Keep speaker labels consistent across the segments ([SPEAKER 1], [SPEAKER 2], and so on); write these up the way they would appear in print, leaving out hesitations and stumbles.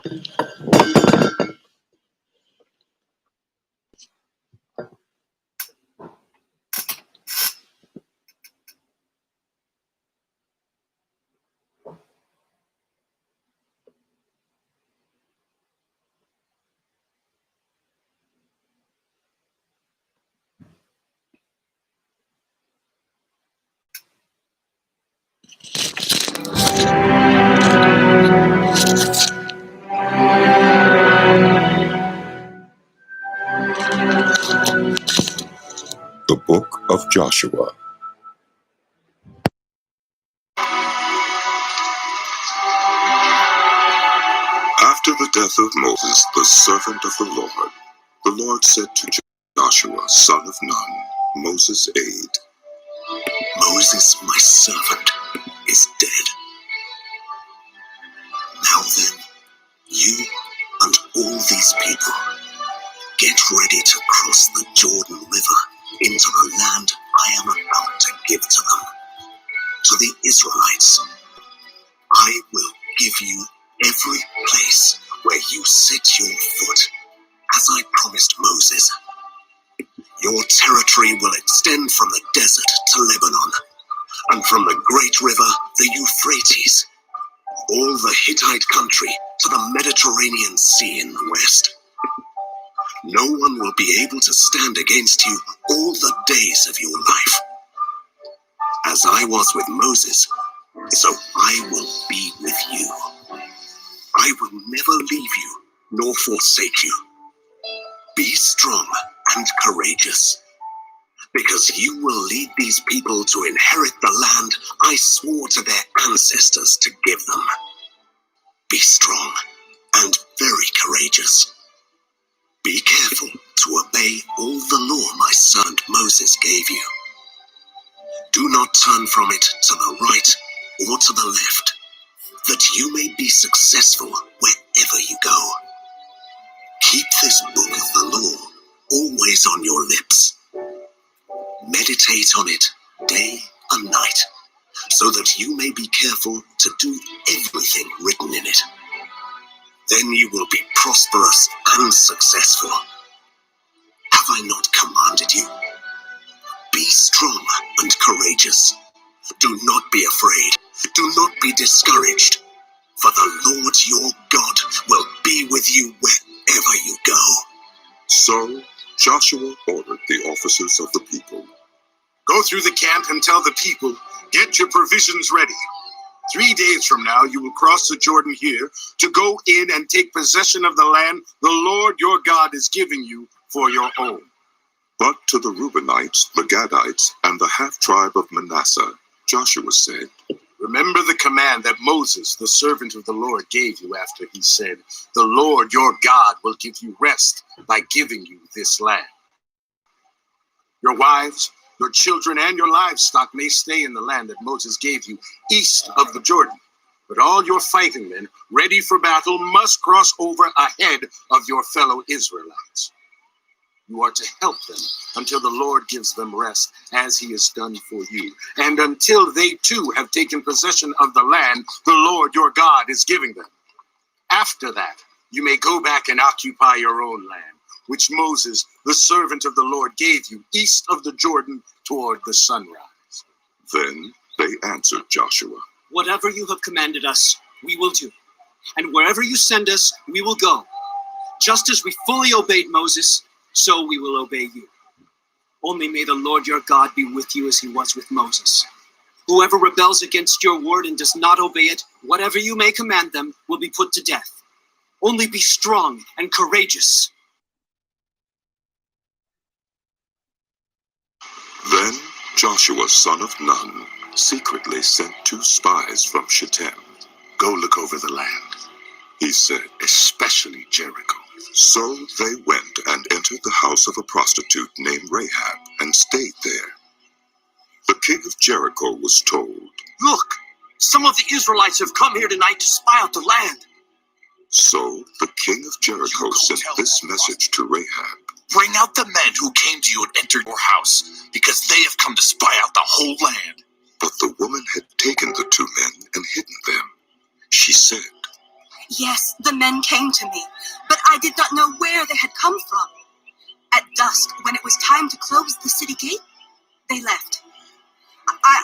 [SPEAKER 1] The Book of Joshua. After the death of Moses, the servant of the Lord said to Joshua, son of Nun, Moses' aide, Moses, my servant, is dead. Now then, you and all these people, get ready to cross the Jordan River into the land I am about to give to them, to the Israelites. I will give you every place where you set your foot, as I promised Moses. Your territory will extend from the desert to Lebanon, and from the great river, the Euphrates, all the Hittite country to the Mediterranean Sea in the west. No one will be able to stand against you all the days of your life. As I was with Moses, so I will be with you. I will never leave you nor forsake you. Be strong and courageous, because you will lead these people to inherit the land I swore to their ancestors to give them. Be strong and very courageous. Be careful to obey all the law my servant Moses gave you. Do not turn from it to the right or to the left, that you may be successful wherever you go. Keep this book of the law always on your lips. Meditate on it day and night, so that you may be careful to do everything written in it. Then you will be prosperous and successful. Have I not commanded you? Be strong and courageous. Do not be afraid. Do not be discouraged, for the Lord your God will be with you wherever you go. So Joshua ordered the officers of the people, go through the camp and tell the people, get your provisions ready. 3 days from now you will cross the Jordan here to go in and take possession of the land the Lord your God is giving you for your own. But to the Reubenites, the Gadites, and the half-tribe of Manasseh, Joshua said, remember the command that Moses, the servant of the Lord, gave you after he said, the Lord your God will give you rest by giving you this land. Your wives, your children, and your livestock may stay in the land that Moses gave you east of the Jordan. But all your fighting men, ready for battle, must cross over ahead of your fellow Israelites. You are to help them until the Lord gives them rest, as he has done for you, and until they too have taken possession of the land the Lord your God is giving them. After that, you may go back and occupy your own land, which Moses, the servant of the Lord, gave you east of the Jordan toward the sunrise. Then they answered Joshua, whatever you have commanded us, we will do, and wherever you send us, we will go. Just as we fully obeyed Moses, so we will obey you. Only may the Lord your God be with you as he was with Moses. Whoever rebels against your word and does not obey it, whatever you may command them, will be put to death. Only be strong and courageous. Then Joshua, son of Nun, secretly sent 2 spies from Shittim. Go look over the land, he said, especially Jericho. So they went and entered the house of a prostitute named Rahab and stayed there. The king of Jericho was told, look, some of the Israelites have come here tonight to spy out the land. So the king of Jericho sent this message to Rahab, bring out the men who came to you and entered your house, because they have come to spy out the whole land. But the woman had taken the 2 men and hidden them. She said, Yes, the men came to me, but I did not know where they had come from. At dusk, when it was time to close the city gate, they left.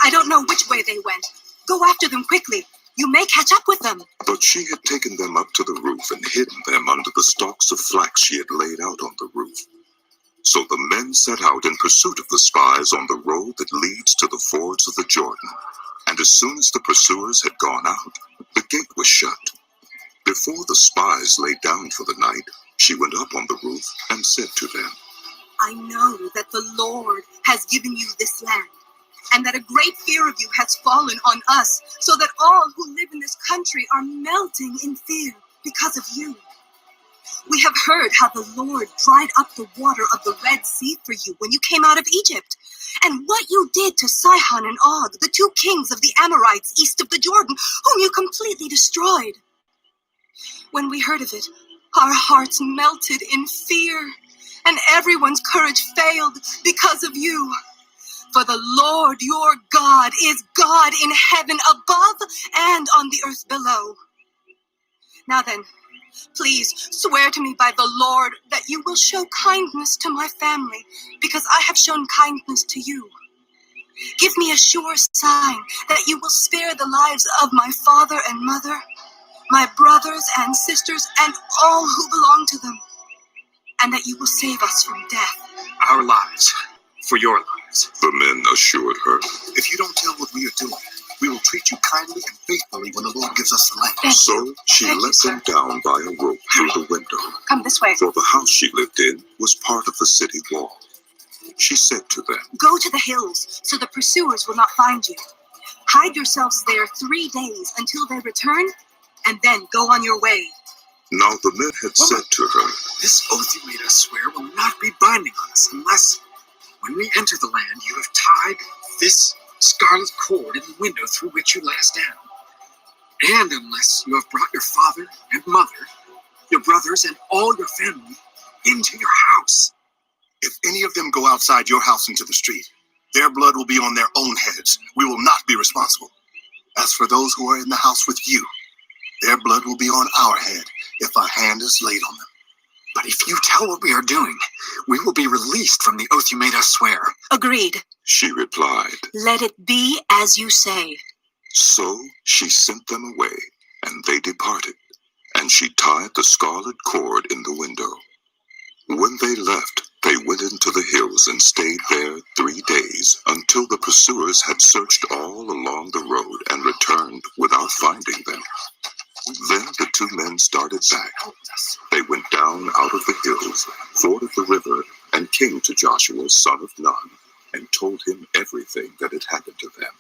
[SPEAKER 1] I don't know which way they went. Go after them quickly. You may catch up with them.
[SPEAKER 2] But she had taken them up to the roof and hidden them under the stalks of flax she had laid out on the roof. So the men set out in pursuit of the spies on the road that leads to the fords of the Jordan. And as soon as the pursuers had gone out, the gate was shut. Before the spies lay down for the night, she went up on the roof and said to them,
[SPEAKER 1] I know that the Lord has given you this land, and that a great fear of you has fallen on us, so that all who live in this country are melting in fear because of you. We have heard how the Lord dried up the water of the Red Sea for you when you came out of Egypt, and what you did to Sihon and Og, the two kings of the Amorites east of the Jordan, whom you completely destroyed. When we heard of it, our hearts melted in fear, and everyone's courage failed because of you. For the Lord your God is God in heaven above and on the earth below. Now then, please swear to me by the Lord that you will show kindness to my family, because I have shown kindness to you. Give me a sure sign that you will spare the lives of my father and mother, my brothers and sisters, and all who belong to them, and that you will save us from death.
[SPEAKER 3] Our lives, for your lives.
[SPEAKER 2] The men assured her.
[SPEAKER 3] If you don't tell what we are doing, we will treat you kindly and faithfully when the Lord gives us the land.
[SPEAKER 2] So she let them down by a rope through the window.
[SPEAKER 1] Come this way.
[SPEAKER 2] For the house she lived in was part of the city wall. She said to them,
[SPEAKER 1] Go to the hills, so the pursuers will not find you. Hide yourselves there 3 days until they return, and then go on your way.
[SPEAKER 2] Now the men had said to her,
[SPEAKER 3] This oath you made us swear will not be binding on us unless, when we enter the land, you have tied this scarlet cord in the window through which you let us down. And unless you have brought your father and mother, your brothers, and all your family into your house.
[SPEAKER 4] If any of them go outside your house into the street, their blood will be on their own heads. We will not be responsible. As for those who are in the house with you, their blood will be on our head if a hand is laid on them.
[SPEAKER 3] But if you tell what we are doing, we will be released from the oath you made us swear.
[SPEAKER 1] Agreed.
[SPEAKER 2] She replied.
[SPEAKER 1] Let it be as you say.
[SPEAKER 2] So she sent them away, and they departed, and she tied the scarlet cord in the window. When they left, they went into the hills and stayed there 3 days, until the pursuers had searched all along the road and returned without finding them. Then the two men started back. They went down out of the hills, forded the river, and came to Joshua, son of Nun, and told him everything that had happened to them.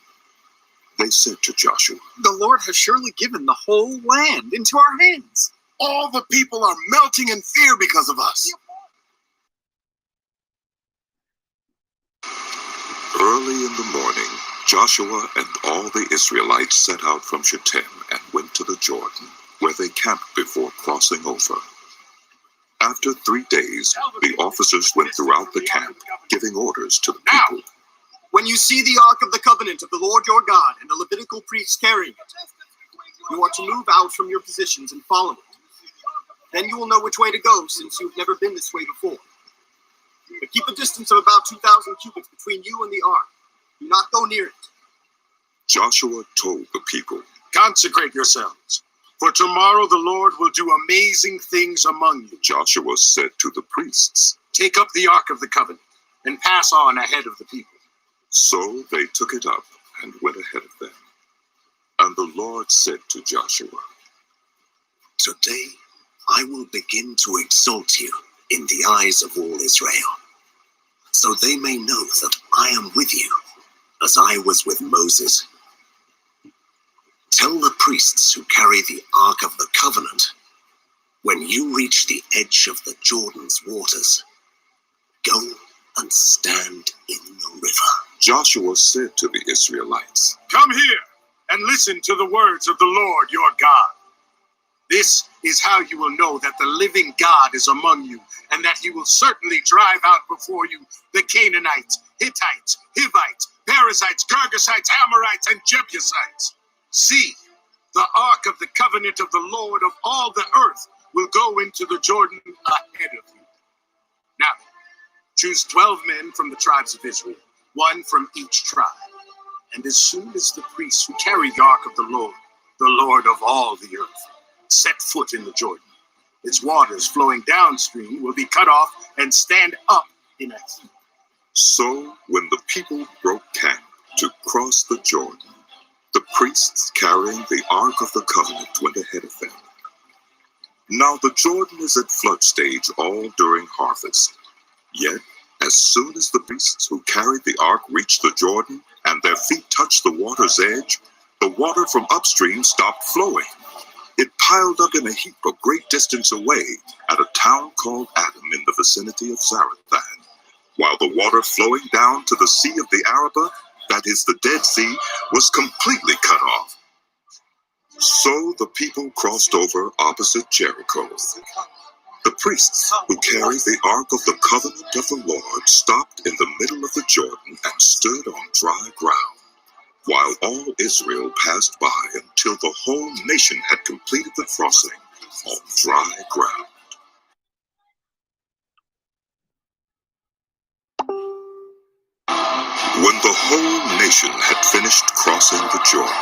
[SPEAKER 2] They said to Joshua,
[SPEAKER 3] The Lord has surely given the whole land into our hands.
[SPEAKER 4] All the people are melting in fear because of us.
[SPEAKER 2] Early in the morning, Joshua and all the Israelites set out from Shittim and went to the Jordan, where they camped before crossing over. After 3 days, the officers went throughout the camp, giving orders to the people.
[SPEAKER 3] When you see the Ark of the Covenant of the Lord your God and the Levitical priests carrying it, you are to move out from your positions and follow it. Then you will know which way to go, since you've never been this way before. But keep a distance of about 2,000 cubits between you and the ark. Do not go near it.
[SPEAKER 2] Joshua told the people,
[SPEAKER 4] Consecrate yourselves, for tomorrow the Lord will do amazing things among you.
[SPEAKER 2] Joshua said to the priests,
[SPEAKER 4] Take up the Ark of the Covenant and pass on ahead of the people.
[SPEAKER 2] So they took it up and went ahead of them. And the Lord said to Joshua,
[SPEAKER 1] Today I will begin to exalt you in the eyes of all Israel, so they may know that I am with you, as I was with Moses. Tell the priests who carry the Ark of the Covenant, when you reach the edge of the Jordan's waters, go and stand in the river.
[SPEAKER 2] Joshua said to the Israelites,
[SPEAKER 4] Come here and listen to the words of the Lord your God. This is how you will know that the living God is among you, and that he will certainly drive out before you the Canaanites, Hittites, Hivites, Perizzites, Girgashites, Amorites, and Jebusites. See,
[SPEAKER 3] The ark of the covenant of the Lord of all the earth will go into the Jordan ahead of you. Now, choose 12 men from the tribes of Israel, one from each tribe. And as soon as the priests who carry the ark of the Lord of all the earth, set foot in the Jordan, its waters flowing downstream will be cut off and stand up in a heap.
[SPEAKER 2] So when the people broke camp to cross the Jordan, the priests carrying the Ark of the Covenant went ahead of them. Now the Jordan is at flood stage all during harvest. Yet, as soon as the priests who carried the ark reached the Jordan and their feet touched the water's edge, the water from upstream stopped flowing. It piled up in a heap a great distance away at a town called Adam in the vicinity of Zarethan, while the water flowing down to the Sea of the Arabah, that is the Dead Sea, was completely cut off. So the people crossed over opposite Jericho. The priests who carried the Ark of the Covenant of the Lord stopped in the middle of the Jordan and stood on dry ground, while all Israel passed by until the whole nation had completed the crossing on dry ground. When the whole nation had finished crossing the Jordan,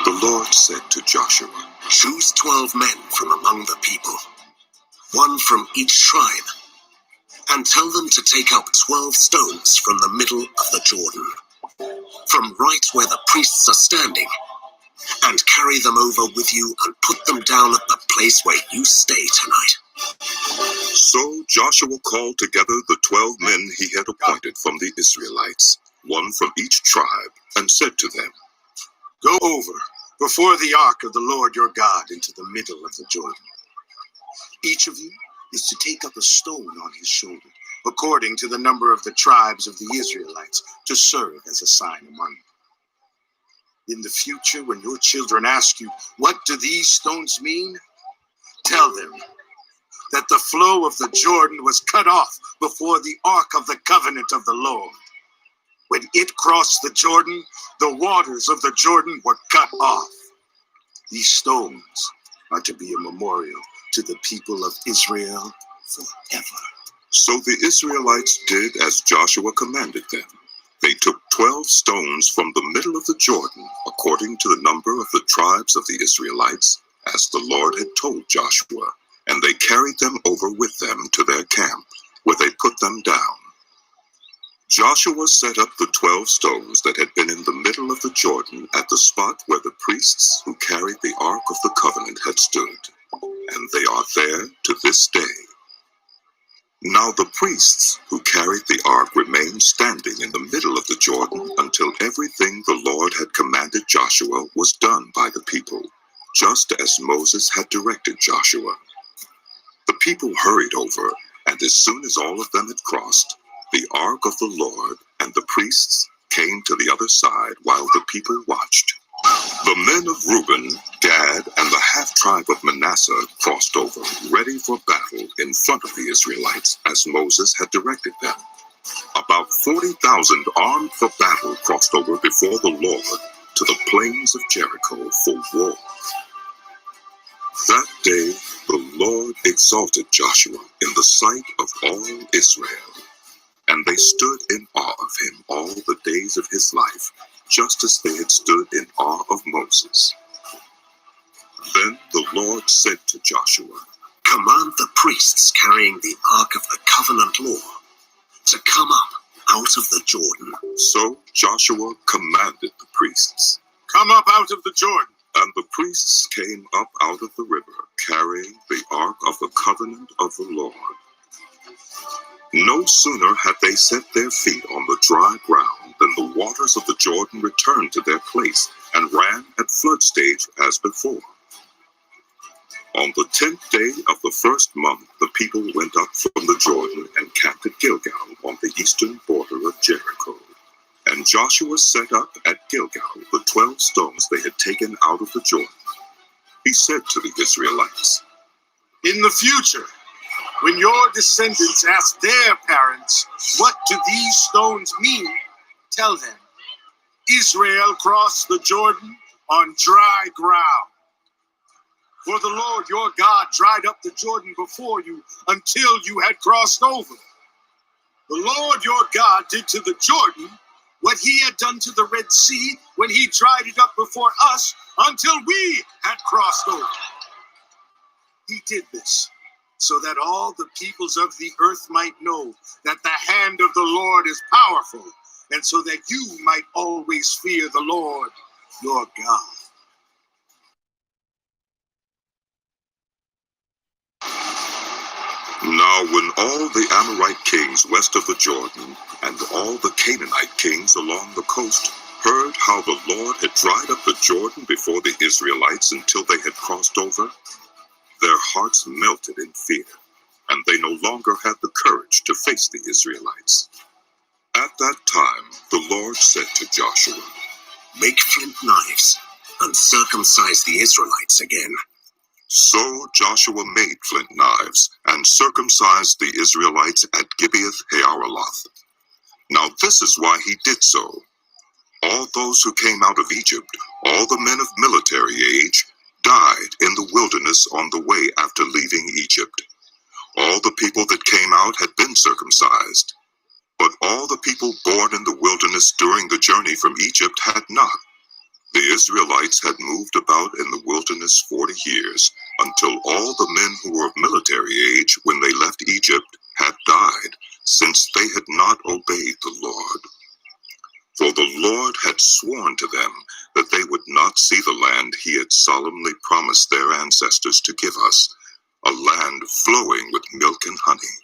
[SPEAKER 2] the Lord said to Joshua,
[SPEAKER 1] Choose 12 men from among the people, one from each tribe, and tell them to take up 12 stones from the middle of the Jordan, from right where the priests are standing, and carry them over with you and put them down at the place where you stay tonight.
[SPEAKER 2] So Joshua called together the 12 men he had appointed from the Israelites, one from each tribe, and said to them,
[SPEAKER 3] Go over before the ark of the Lord your God into the middle of the Jordan. Each of you is to take up a stone on his shoulder, according to the number of the tribes of the Israelites, to serve as a sign among you. In the future, when your children ask you, what do these stones mean? Tell them that the flow of the Jordan was cut off before the ark of the covenant of the Lord. When it crossed the Jordan, the waters of the Jordan were cut off. These stones are to be a memorial to the people of Israel forever.
[SPEAKER 2] So the Israelites did as Joshua commanded them. They took 12 stones from the middle of the Jordan, according to the number of the tribes of the Israelites, as the Lord had told Joshua, and they carried them over with them to their camp, where they put them down. Joshua set up the 12 stones that had been in the middle of the Jordan at the spot where the priests who carried the Ark of the Covenant had stood, and they are there to this day. Now the priests who carried the ark remained standing in the middle of the Jordan until everything the Lord had commanded Joshua was done by the people, just as Moses had directed Joshua. The people hurried over, and as soon as all of them had crossed, the ark of the Lord and the priests came to the other side while the people watched. The men of Reuben, Gad, and the half-tribe of Manasseh crossed over, ready for battle in front of the Israelites, as Moses had directed them. About 40,000 armed for battle crossed over before the Lord to the plains of Jericho for war. That day the Lord exalted Joshua in the sight of all Israel, and they stood in awe of him all the days of his life, just as they had stood in awe of Moses. Then the Lord said to Joshua,
[SPEAKER 1] Command the priests carrying the Ark of the Covenant law to come up out of the Jordan.
[SPEAKER 2] So Joshua commanded the priests,
[SPEAKER 3] Come up out of the Jordan.
[SPEAKER 2] and the priests came up out of the river, carrying the Ark of the Covenant of the Lord. No sooner had they set their feet on the dry ground than the waters of the Jordan returned to their place and ran at flood stage as before. On the 10th day of the first month, the people went up from the Jordan and camped at Gilgal on the eastern border of Jericho. And Joshua set up at Gilgal the 12 stones they had taken out of the Jordan. He said to the Israelites,
[SPEAKER 3] In the future, when your descendants ask their parents, what do these stones mean? Tell them, Israel crossed the Jordan on dry ground. For the Lord your God dried up the Jordan before you until you had crossed over. The Lord your God did to the Jordan what he had done to the Red Sea when he dried it up before us until we had crossed over. He did this so that all the peoples of the earth might know that the hand of the Lord is powerful, and so that you might always fear the Lord your God.
[SPEAKER 2] Now when all the Amorite kings west of the Jordan and all the Canaanite kings along the coast heard how the Lord had dried up the Jordan before the Israelites until they had crossed over, their hearts melted in fear, and they no longer had the courage to face the Israelites. At that time the Lord said to Joshua,
[SPEAKER 1] Make flint knives and circumcise the Israelites again.
[SPEAKER 2] So Joshua made flint knives and circumcised the Israelites at Gibeath Haaraloth. Now this is why he did so. All those who came out of Egypt, all the men of military age, died in the wilderness on the way after leaving Egypt. All the people that came out had been circumcised, but all the people born in the wilderness during the journey from Egypt had not. The Israelites had moved about in the wilderness 40 years, until all the men who were of military age when they left Egypt had died, since they had not obeyed the Lord. For the Lord had sworn to them that they would not see the land he had solemnly promised their ancestors to give us, a land flowing with milk and honey.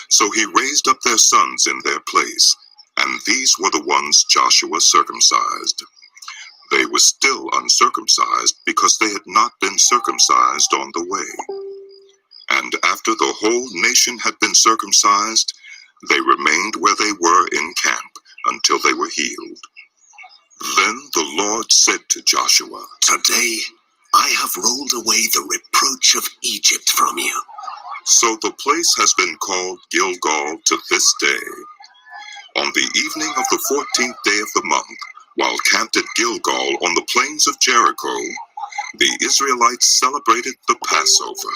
[SPEAKER 2] So he raised up their sons in their place, and these were the ones Joshua circumcised. They were still uncircumcised because they had not been circumcised on the way. And after the whole nation had been circumcised, they remained where they were in camp until they were healed. Then the Lord said to Joshua,
[SPEAKER 1] Today I have rolled away the reproach of Egypt from you.
[SPEAKER 2] So the place has been called Gilgal to this day. On the evening of the 14th day of the month, while camped at Gilgal on the plains of Jericho, the Israelites celebrated the Passover.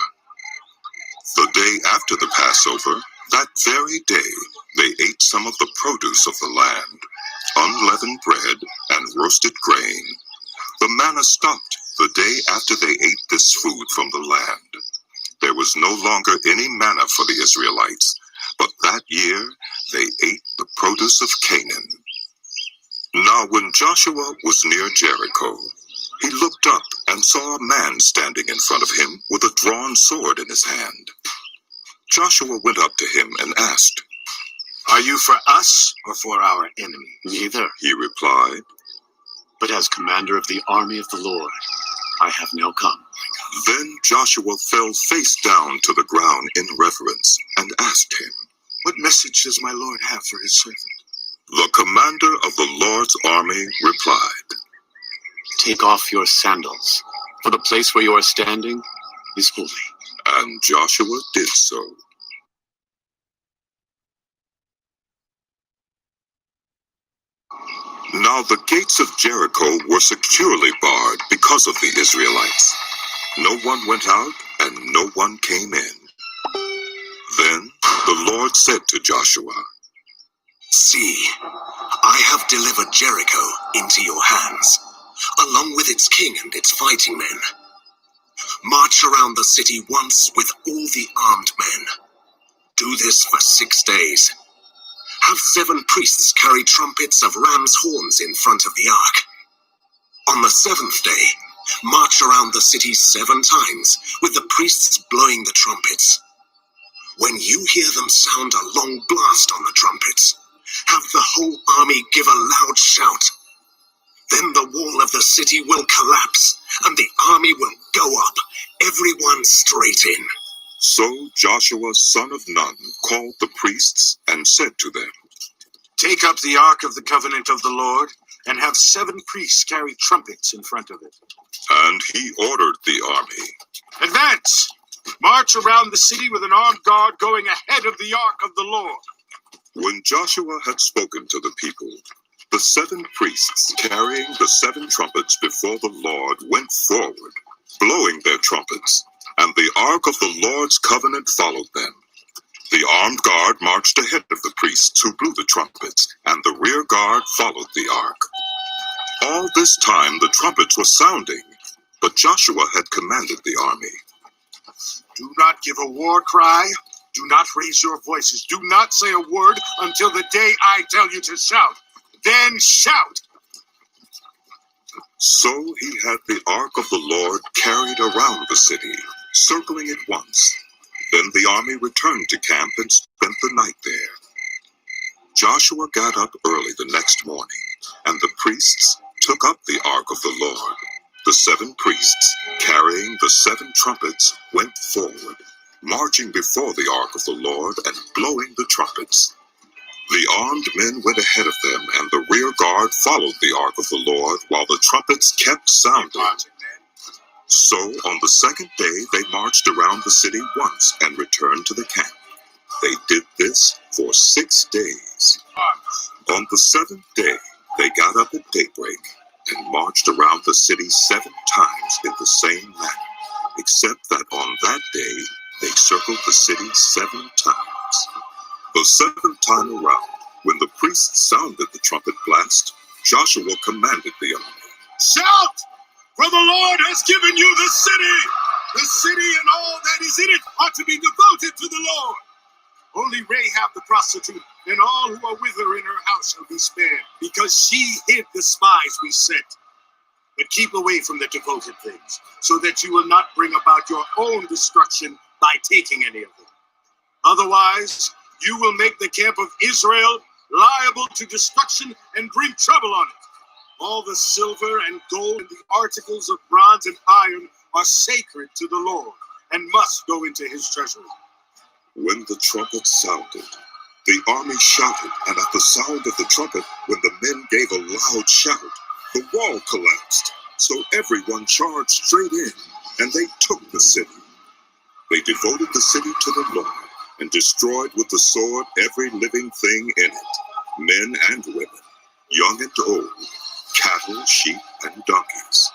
[SPEAKER 2] The day after the Passover, that very day, they ate some of the produce of the land, unleavened bread and roasted grain. The manna stopped the day after they ate this food from the land. There was no longer any manna for the Israelites, but that year they ate the produce of Canaan. Now when Joshua was near Jericho, he looked up and saw a man standing in front of him with a drawn sword in his hand. Joshua went up to him and asked,
[SPEAKER 3] Are you for us or for our enemy?
[SPEAKER 5] Neither,
[SPEAKER 2] he replied.
[SPEAKER 5] but as commander of the army of the Lord, I have now come.
[SPEAKER 2] Then Joshua fell face down to the ground in reverence and asked him,
[SPEAKER 3] What message does my Lord have for his servant?
[SPEAKER 2] The commander of the Lord's army replied,
[SPEAKER 5] Take off your sandals, for the place where you are standing is holy.
[SPEAKER 2] and Joshua did so. Now the gates of Jericho were securely barred because of the Israelites. No one went out and no one came in. Then the Lord said to Joshua,
[SPEAKER 1] See, I have delivered Jericho into your hands, along with its king and its fighting men. March around the city once with all the armed men. Do this for 6 days. Have 7 priests carry trumpets of ram's horns in front of the ark. On the 7th day, march around the city 7 times, with the priests blowing the trumpets. When you hear them sound a long blast on the trumpets, have the whole army give a loud shout. Then the wall of the city will collapse, and the army will go up, everyone straight in.
[SPEAKER 2] So Joshua son of Nun called the priests and said to them,
[SPEAKER 3] Take up the ark of the covenant of the Lord, and have 7 priests carry trumpets in front of it.
[SPEAKER 2] And he ordered the army,
[SPEAKER 3] Advance! March around the city with an armed guard going ahead of the ark of the Lord.
[SPEAKER 2] When Joshua had spoken to the people, The 7 priests carrying the 7 trumpets before the Lord went forward, blowing their trumpets, and the ark of the Lord's covenant followed them. The armed guard marched ahead of the priests who blew the trumpets, and the rear guard followed the ark. All this time the trumpets were sounding, but Joshua had commanded the army.
[SPEAKER 4] Do not give a war cry. Do not raise your voices. Do not say a word until the day I tell you to shout. Then shout.
[SPEAKER 2] So he had the ark of the Lord carried around the city, circling it once. Then the army returned to camp and spent the night there. Joshua got up early the next morning, and the priests took up the ark of the Lord. The 7 priests, carrying the 7 trumpets, went forward, marching before the ark of the Lord and blowing the trumpets. The armed men went ahead of them, and the rear guard followed the ark of the Lord while the trumpets kept sounding. So on the 2nd day they marched around the city once and returned to the camp. They did this for 6 days. On the 7th day they got up at daybreak and marched around the city 7 times in the same manner, except that on that day they circled the city 7 times. The 7th time around, when the priests sounded the trumpet blast, Joshua commanded the army,
[SPEAKER 4] Shout! For the Lord has given you the city! The city and all that is in it ought to be devoted to the Lord. Only Rahab the prostitute and all who are with her in her house shall be spared, because she hid the spies we sent. But keep away from the devoted things, so that you will not bring about your own destruction by taking any of them. Otherwise, you will make the camp of Israel liable to destruction and bring trouble on it. All the silver and gold and the articles of bronze and iron are sacred to the Lord and must go into his treasury.
[SPEAKER 2] When the trumpet sounded, the army shouted, and at the sound of the trumpet, when the men gave a loud shout, the wall collapsed. So everyone charged straight in, and they took the city. They devoted the city to the Lord, and destroyed with the sword every living thing in it, men and women, young and old, cattle, sheep, and donkeys.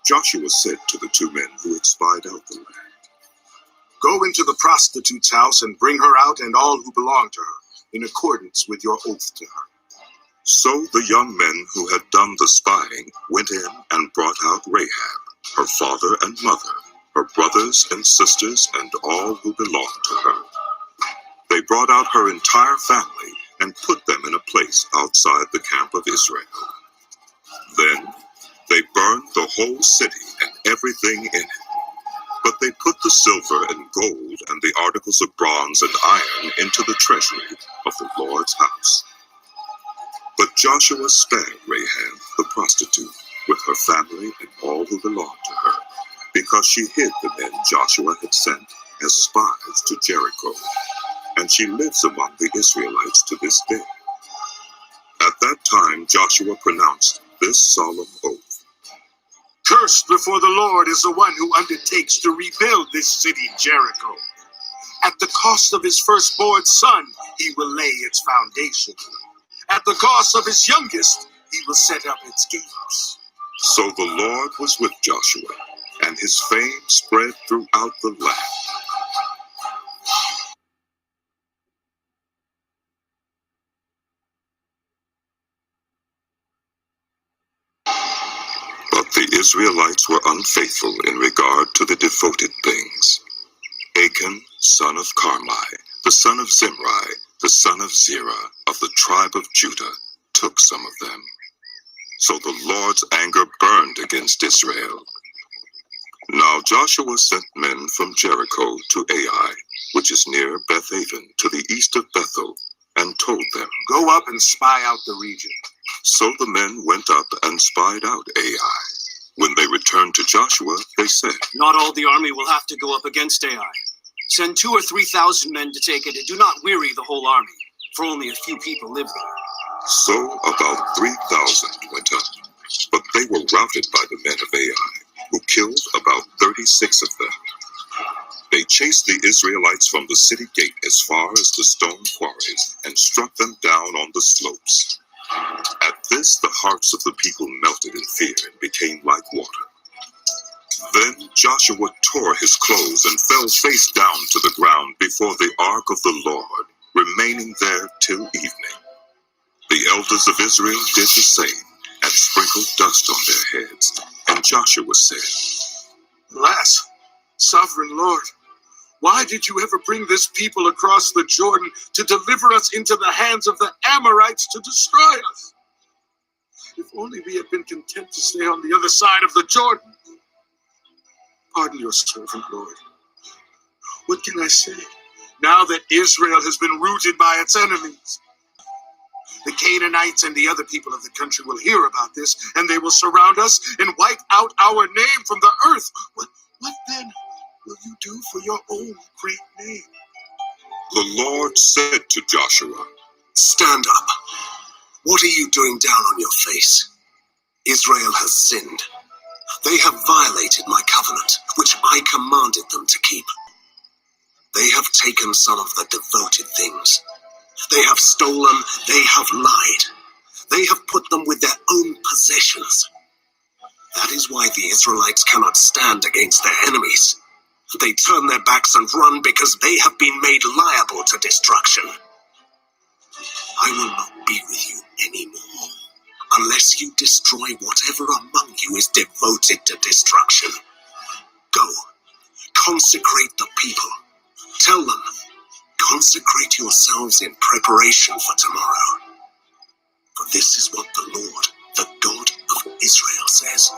[SPEAKER 2] Joshua said to the 2 men who had spied out the land,
[SPEAKER 4] Go into the prostitute's house and bring her out and all who belong to her, in accordance with your oath to her.
[SPEAKER 2] So the young men who had done the spying went in and brought out Rahab, her father and mother, her brothers and sisters, and all who belonged to her. They brought out her entire family and put them in a place outside the camp of Israel. Then they burned the whole city and everything in it. But they put the silver and gold and the articles of bronze and iron into the treasury of the Lord's house. But Joshua spared Rahab the prostitute with her family and all who belonged to her, because she hid the men Joshua had sent as spies to Jericho, and she lives among the Israelites to this day. At that time Joshua pronounced this solemn oath:
[SPEAKER 4] Cursed before the Lord is the one who undertakes to rebuild this city, Jericho. At the cost of his firstborn son, he will lay its foundation. At the cost of his youngest, he will set up its gates.
[SPEAKER 2] So the Lord was with Joshua, and his fame spread throughout the land. But the Israelites were unfaithful in regard to the devoted things. Achan, son of Carmi, the son of Zimri, the son of Zerah, of the tribe of Judah, took some of them. So the Lord's anger burned against Israel. Now Joshua sent men from Jericho to Ai, which is near Bethaven, to the east of Bethel, and told them,
[SPEAKER 4] Go up and spy out the region.
[SPEAKER 2] So the men went up and spied out Ai. When they returned to Joshua, they said,
[SPEAKER 6] Not all the army will have to go up against Ai. Send 2,000 or 3,000 men to take it, and do not weary the whole army, for only a few people live there.
[SPEAKER 2] So about 3,000 went up, but they were routed by the men of Ai, who killed about 36 of them. They chased the Israelites from the city gate as far as the stone quarries, and struck them down on the slopes. At this, the hearts of the people melted in fear and became like water. Then Joshua tore his clothes and fell face down to the ground before the ark of the Lord, remaining there till evening. The elders of Israel did the same and sprinkled dust on their heads. And Joshua said,
[SPEAKER 7] Alas, sovereign Lord, why did you ever bring this people across the Jordan to deliver us into the hands of the Amorites to destroy us? If only we had been content to stay on the other side of the Jordan. Pardon your servant, Lord. What can I say now that Israel has been routed by its enemies? The Canaanites and the other people of the country will hear about this, and they will surround us and wipe out our name from the earth. What then will you do for your own great name?
[SPEAKER 2] The Lord said to Joshua,
[SPEAKER 1] Stand up. What are you doing down on your face? Israel has sinned. They have violated my covenant, which I commanded them to keep. They have taken some of the devoted things. They have stolen, they have lied. They have put them with their own possessions. That is why the Israelites cannot stand against their enemies. They turn their backs and run because they have been made liable to destruction. I will not be with you anymore unless you destroy whatever among you is devoted to destruction. Go, consecrate the people. Tell them, consecrate yourselves in preparation for tomorrow. For this is what the Lord, the God of Israel says.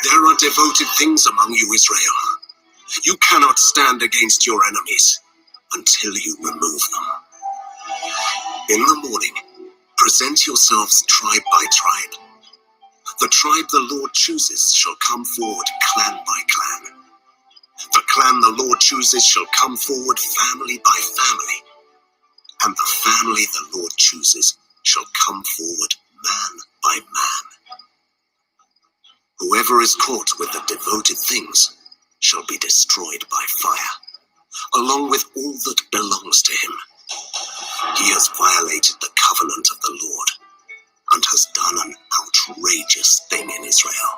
[SPEAKER 1] There are devoted things among you, Israel. You cannot stand against your enemies until you remove them. In the morning, present yourselves tribe by tribe. The tribe the Lord chooses shall come forward clan by clan. The clan the Lord chooses shall come forward family by family. And the family the Lord chooses shall come forward man by man. Whoever is caught with the devoted things shall be destroyed by fire, along with all that belongs to him. He has violated the covenant of the Lord and has done an outrageous thing in Israel.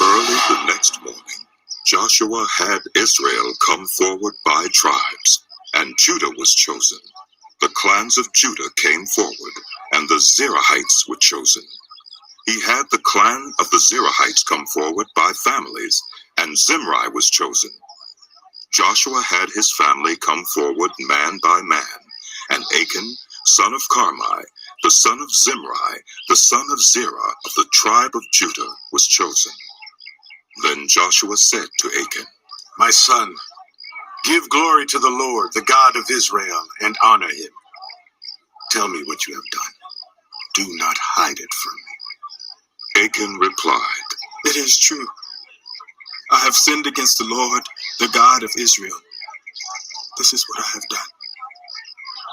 [SPEAKER 2] Early the next morning, Joshua had Israel come forward by tribes, and Judah was chosen. The clans of Judah came forward, and the Zerahites were chosen. He had the clan of the Zerahites come forward by families, and Zimri was chosen. Joshua had his family come forward man by man, and Achan, son of Carmi, the son of Zimri, the son of Zerah of the tribe of Judah, was chosen. Then Joshua said to Achan,
[SPEAKER 7] My son, give glory to the Lord, the God of Israel, and honor him. Tell me what you have done. Do not hide it from me.
[SPEAKER 2] Achan replied,
[SPEAKER 7] It is true. I have sinned against the Lord, the God of Israel. This is what I have done.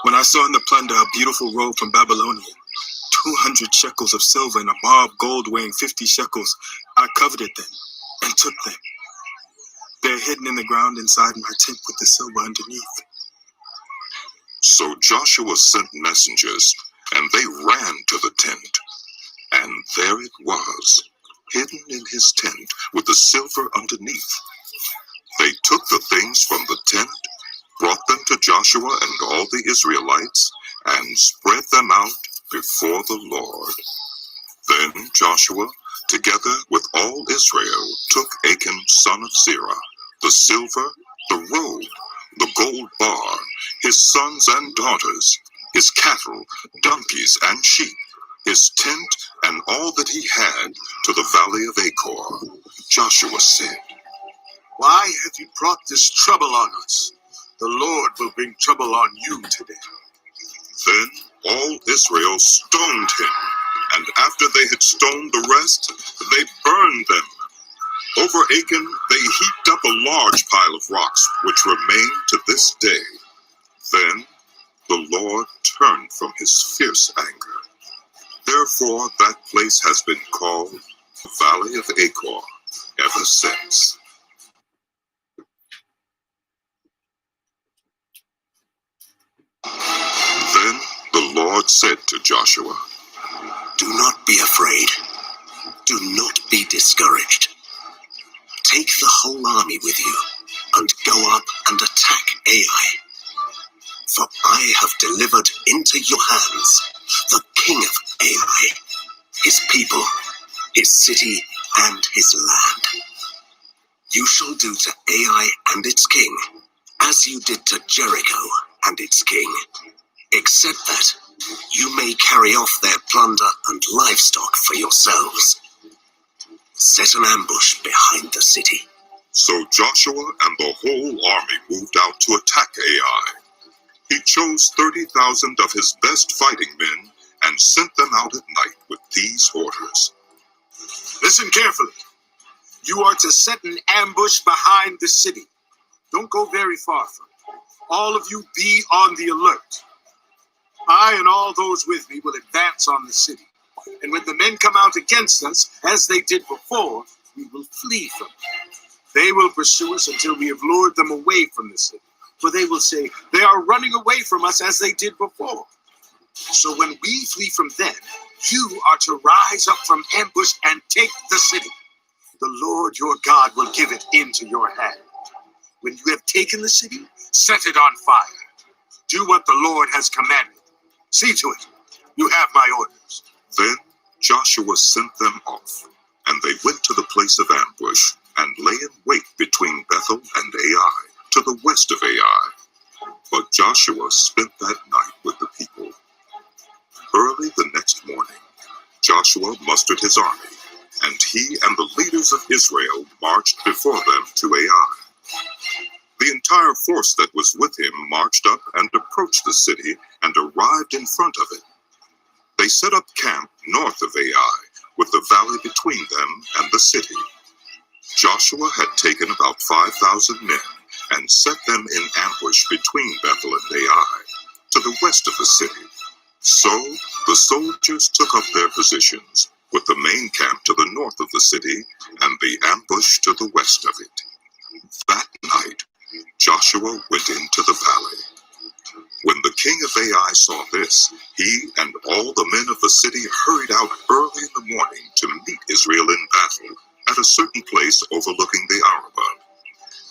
[SPEAKER 7] When I saw in the plunder a beautiful robe from Babylonia, 200 shekels of silver and a bar of gold weighing 50 shekels, I coveted them and took them. They are hidden in the ground inside my tent with the silver underneath.
[SPEAKER 2] So Joshua sent messengers, and they ran to the tent. And there it was, hidden in his tent with the silver underneath. They took the things from the tent, brought them to Joshua and all the Israelites, and spread them out before the Lord. Then Joshua, together with all Israel, took Achan son of Zerah, the silver, the robe, the gold bar, his sons and daughters, his cattle, donkeys, and sheep, his tent, and all that he had, to the valley of Achor. Joshua said,
[SPEAKER 7] Why have you brought this trouble on us? The Lord will bring trouble on you today.
[SPEAKER 2] Then all Israel stoned him, and after they had stoned the rest, they burned them. Over Achan they heaped up a large pile of rocks, which remain to this day. Then the Lord turned from his fierce anger. Therefore that place has been called the Valley of Achor ever since. Then the Lord said to Joshua,
[SPEAKER 1] Do not be afraid. Do not be discouraged. Take the whole army with you and go up and attack Ai. For I have delivered into your hands the king of Ai, his people, his city, and his land. You shall do to Ai and its king as you did to Jericho and its king, except that you may carry off their plunder and livestock for yourselves. Set an ambush behind the city.
[SPEAKER 2] So Joshua and the whole army moved out to attack Ai. He chose 30,000 of his best fighting men and sent them out at night with these orders.
[SPEAKER 7] Listen carefully. You are to set an ambush behind the city. Don't go very far from it. All of you be on the alert. I and all those with me will advance on the city. And when the men come out against us, as they did before, we will flee from them. They will pursue us until we have lured them away from the city. For they will say, they are running away from us as they did before. So when we flee from them, you are to rise up from ambush and take the city. The Lord your God will give it into your hand. When you have taken the city, set it on fire. Do what the Lord has commanded. See to it. You have my orders.
[SPEAKER 2] Then Joshua sent them off, and they went to the place of ambush and lay in wait between Bethel and Ai, to the west of Ai. But Joshua spent that night with the people. Early the next morning, Joshua mustered his army, and he and the leaders of Israel marched before them to Ai. The entire force that was with him marched up and approached the city and arrived in front of it. They set up camp north of Ai, with the valley between them and the city. Joshua had taken about 5,000 men and set them in ambush between Bethel and Ai, to the west of the city. So the soldiers took up their positions, with the main camp to the north of the city and the ambush to the west of it. That night, Joshua went into the valley. When the king of Ai saw this, he and all the men of the city hurried out early in the morning to meet Israel in battle at a certain place overlooking the Arabah.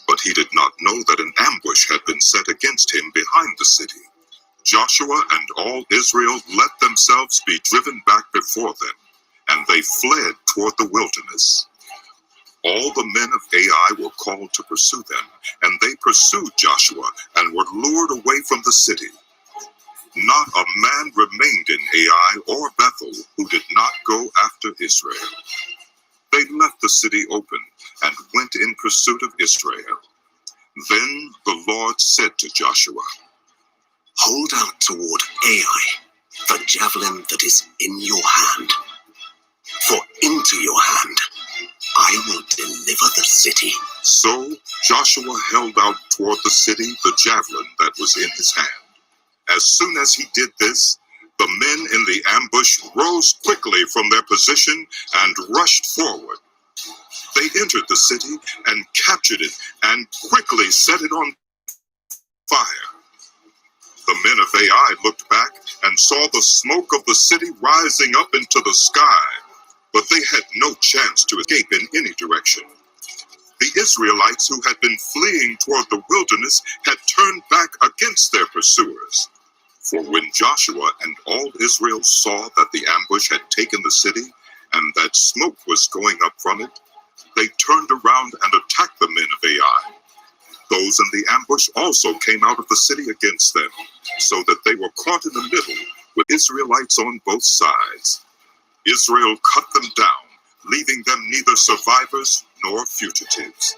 [SPEAKER 2] But he did not know that an ambush had been set against him behind the city. Joshua and all Israel let themselves be driven back before them, and they fled toward the wilderness. All the men of Ai were called to pursue them, and they pursued Joshua and were lured away from the city. Not a man remained in Ai or Bethel who did not go after Israel. They left the city open and went in pursuit of Israel. Then the Lord said to Joshua,
[SPEAKER 1] Hold out toward Ai the javelin that is in your hand. For into your hand I will deliver the city.
[SPEAKER 2] So Joshua held out toward the city the javelin that was in his hand. As soon as he did this, the men in the ambush rose quickly from their position and rushed forward. They entered the city and captured it and quickly set it on fire. The men of Ai looked back and saw the smoke of the city rising up into the sky, but they had no chance to escape in any direction. The Israelites who had been fleeing toward the wilderness had turned back against their pursuers. For when Joshua and all Israel saw that the ambush had taken the city and that smoke was going up from it, they turned around and attacked the men of Ai. Those in the ambush also came out of the city against them, so that they were caught in the middle with Israelites on both sides. Israel cut them down, leaving them neither survivors nor fugitives.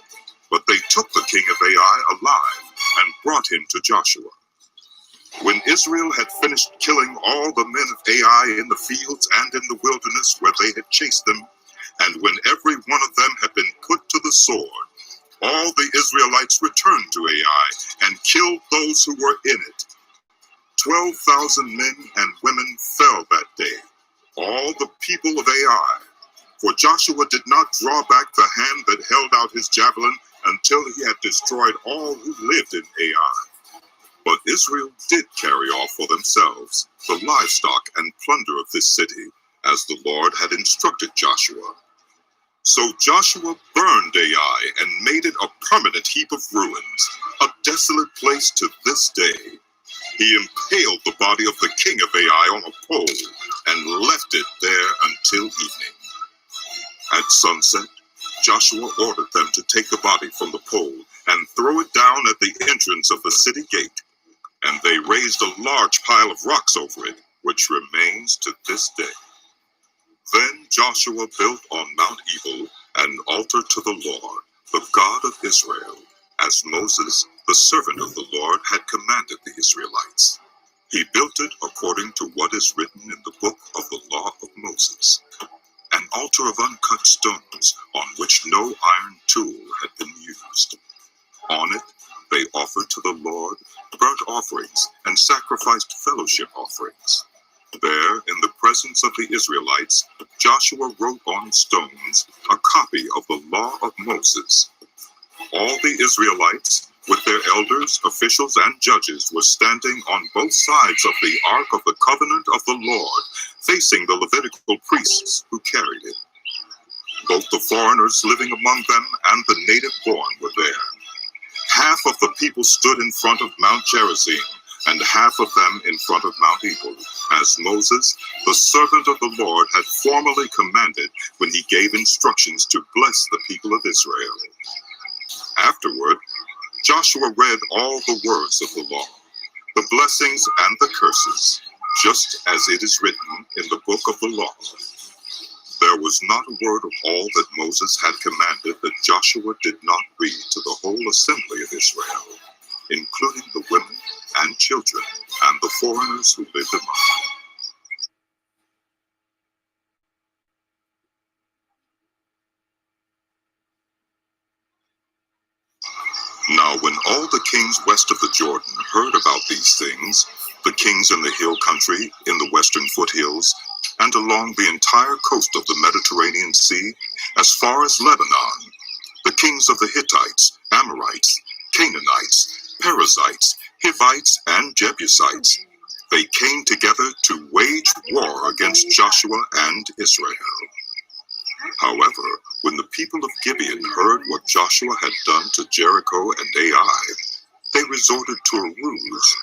[SPEAKER 2] But they took the king of Ai alive and brought him to Joshua. When Israel had finished killing all the men of Ai in the fields and in the wilderness where they had chased them, and when every one of them had been put to the sword, all the Israelites returned to Ai and killed those who were in it. 12,000 men and women fell that day, all the people of Ai. For Joshua did not draw back the hand that held out his javelin until he had destroyed all who lived in Ai. But Israel did carry off for themselves the livestock and plunder of this city, as the Lord had instructed Joshua. So Joshua burned Ai and made it a permanent heap of ruins, a desolate place to this day. He impaled the body of the king of Ai on a pole and left it there until evening. At sunset, Joshua ordered them to take the body from the pole and throw it down at the entrance of the city gate. And they raised a large pile of rocks over it, which remains to this day. Then Joshua built on Mount Ebal an altar to the Lord, the God of Israel, as Moses, the servant of the Lord, had commanded the Israelites. He built it according to what is written in the book of the law of Moses, an altar of uncut stones on which no iron tool had been used. On it they offered to the Lord burnt offerings and sacrificed fellowship offerings. There, in the presence of the Israelites, Joshua wrote on stones a copy of the law of Moses. All the Israelites, with their elders, officials, and judges, were standing on both sides of the Ark of the Covenant of the Lord, facing the Levitical priests who carried it. Both the foreigners living among them and the native-born were there. Half of the people stood in front of Mount Gerizim, and half of them in front of Mount Ebal, as Moses, the servant of the Lord, had formally commanded when he gave instructions to bless the people of Israel. Afterward, Joshua read all the words of the law, the blessings and the curses, just as it is written in the book of the law. There was not a word of all that Moses had commanded that Joshua did not read to the whole assembly of Israel, including the women and children and the foreigners who lived among them. Now when all the kings west of the Jordan heard about these things, the kings in the hill country, in the western foothills, and along the entire coast of the Mediterranean Sea, as far as Lebanon, the kings of the Hittites, Amorites, Canaanites, Perizzites, Hivites, and Jebusites, they came together to wage war against Joshua and Israel. However, when the people of Gibeon heard what Joshua had done to Jericho and Ai, they resorted to a ruse.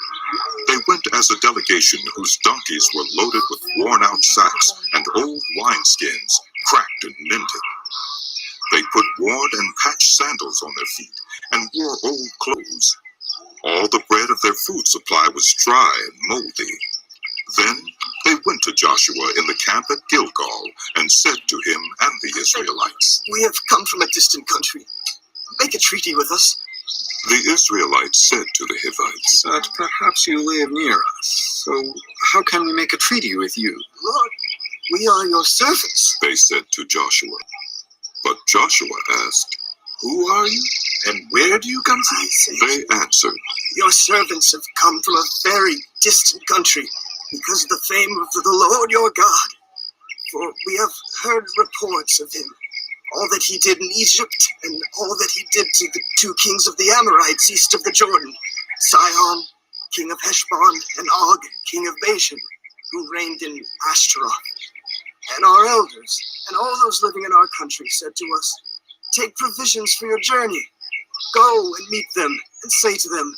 [SPEAKER 2] They went as a delegation whose donkeys were loaded with worn-out sacks and old wineskins, cracked and mended. They put worn and patched sandals on their feet and wore old clothes. All the bread of their food supply was dry and moldy. Then they went to Joshua in the camp at Gilgal and said to him and the Israelites,
[SPEAKER 6] "We have come from a distant country. Make a treaty with us."
[SPEAKER 2] The Israelites said to the Hivites,
[SPEAKER 3] But perhaps you live near us, so how can we make a treaty with you?
[SPEAKER 6] "Lord, we are your servants."
[SPEAKER 2] they said to Joshua. But Joshua asked,
[SPEAKER 3] Who are you, and where do you come from?
[SPEAKER 2] they answered,
[SPEAKER 6] "Your servants have come from a very distant country because of the fame of the Lord your God. For we have heard reports of him, all that he did in Egypt, and all that he did to the 2 kings of the Amorites east of the Jordan, Sihon, king of Heshbon, and Og, king of Bashan, who reigned in Ashtaroth. And our elders, and all those living in our country, said to us, 'Take provisions for your journey. Go and meet them, and say to them,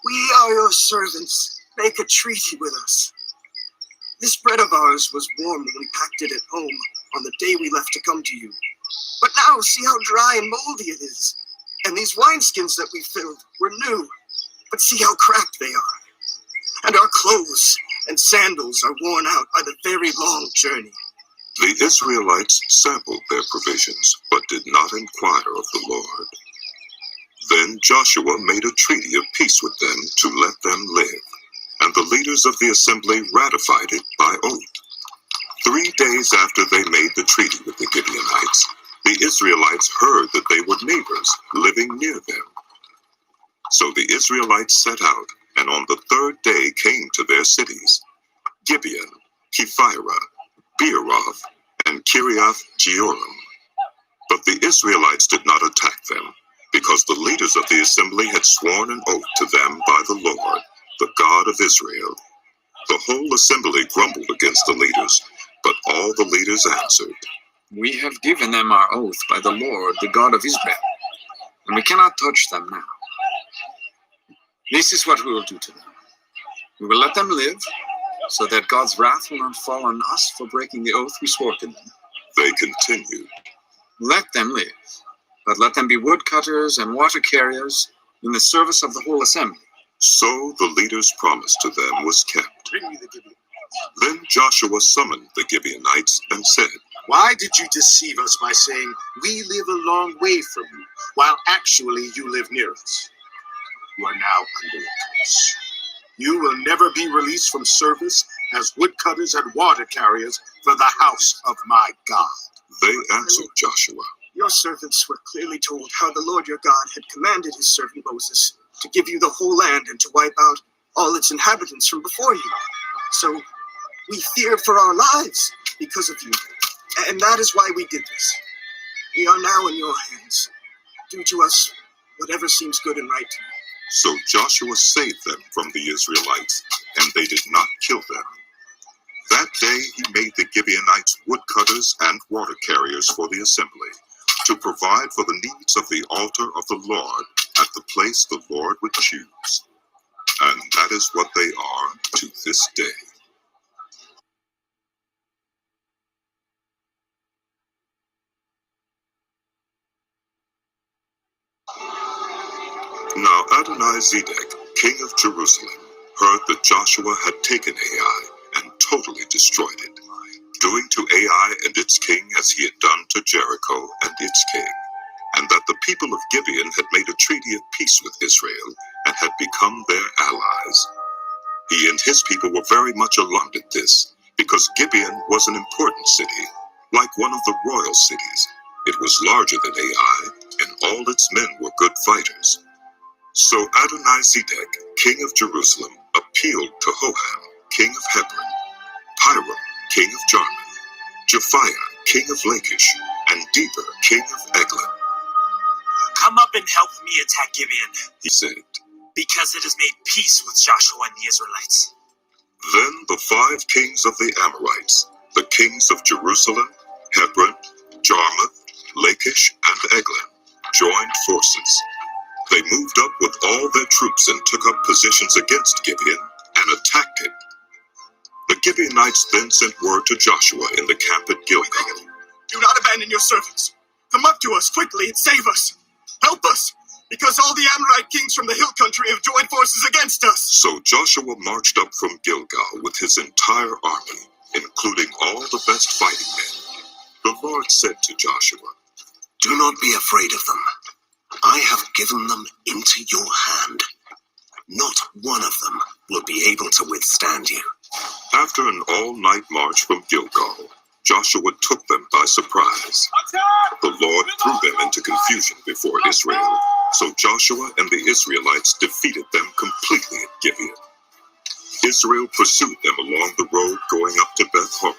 [SPEAKER 6] "We are your servants. Make a treaty with us." This bread of ours was warm when we packed it at home on the day we left to come to you. But now see how dry and moldy it is. And these wineskins that we filled were new, but see how cracked they are. And our clothes and sandals are worn out by the very long journey."
[SPEAKER 2] The Israelites sampled their provisions, but did not inquire of the Lord. Then Joshua made a treaty of peace with them to let them live, and the leaders of the assembly ratified it by oath. 3 days after they made the treaty with the Gibeonites, the Israelites heard that they were neighbors living near them. So the Israelites set out, and on the 3rd day came to their cities, Gibeon, Kephirah, Beeroth, and Kiriath Jearim. But the Israelites did not attack them, because the leaders of the assembly had sworn an oath to them by the Lord, the God of Israel. The whole assembly grumbled against the leaders, But all the leaders answered,
[SPEAKER 3] We have given them our oath by the Lord, the God of Israel, and we cannot touch them now. This is what we will do to them. We will let them live, so that God's wrath will not fall on us for breaking the oath we swore to them.
[SPEAKER 2] They continued,
[SPEAKER 3] Let them live, but let them be woodcutters and water carriers in the service of the whole assembly.
[SPEAKER 2] So the leader's promise to them was kept.
[SPEAKER 7] Bring me the Gibeonites.
[SPEAKER 2] Then Joshua summoned the Gibeonites and said,
[SPEAKER 7] Why did you deceive us by saying, we live a long way from you, while actually you live near us? You are now under a curse. You will never be released from service as woodcutters and water carriers for the house of my God.
[SPEAKER 2] They answered Joshua,
[SPEAKER 6] Your servants were clearly told how the Lord your God had commanded his servant Moses to give you the whole land and to wipe out all its inhabitants from before you. So we fear for our lives because of you, and that is why we did this. We are now in your hands. Do to us whatever seems good and right to you.
[SPEAKER 2] So Joshua saved them from the Israelites, and they did not kill them. That day he made the Gibeonites woodcutters and water carriers for the assembly, to provide for the needs of the altar of the Lord at the place the Lord would choose. And that is what they are to this day. Now Adonai-Zedek, king of Jerusalem, heard that Joshua had taken Ai and totally destroyed it, doing to Ai and its king as he had done to Jericho and its king, and that the people of Gibeon had made a treaty of peace with Israel and had become their allies. He and his people were very much alarmed at this, because Gibeon was an important city, like one of the royal cities. It was larger than Ai, and all its men were good fighters. So Adonai-Zedek, king of Jerusalem, appealed to Hoham, king of Hebron, Piram, king of Jarmuth, Japhiah, king of Lachish, and Deber, king of Eglon.
[SPEAKER 8] Come up and help me attack Gibeon,
[SPEAKER 2] He said.
[SPEAKER 8] because it has made peace with Joshua and the Israelites.
[SPEAKER 2] Then the 5 kings of the Amorites, the kings of Jerusalem, Hebron, Jarmuth, Lachish, and Eglon, joined forces. They moved up with all their troops and took up positions against Gibeon and attacked it. The Gibeonites then sent word to Joshua in the camp at Gilgal.
[SPEAKER 6] Do not abandon your servants. Come up to us quickly and save us. Help us, because all the Amorite kings from the hill country have joined forces against us.
[SPEAKER 2] So Joshua marched up from Gilgal with his entire army, including all the best fighting men. The Lord said to Joshua,
[SPEAKER 1] Do not be afraid of them. I have given them into your hand. Not one of them will be able to withstand you.
[SPEAKER 2] After an all-night march from Gilgal, Joshua took them by surprise. The Lord threw them into confusion before Israel, so Joshua and the Israelites defeated them completely at Gibeon. Israel pursued them along the road going up to Beth-horon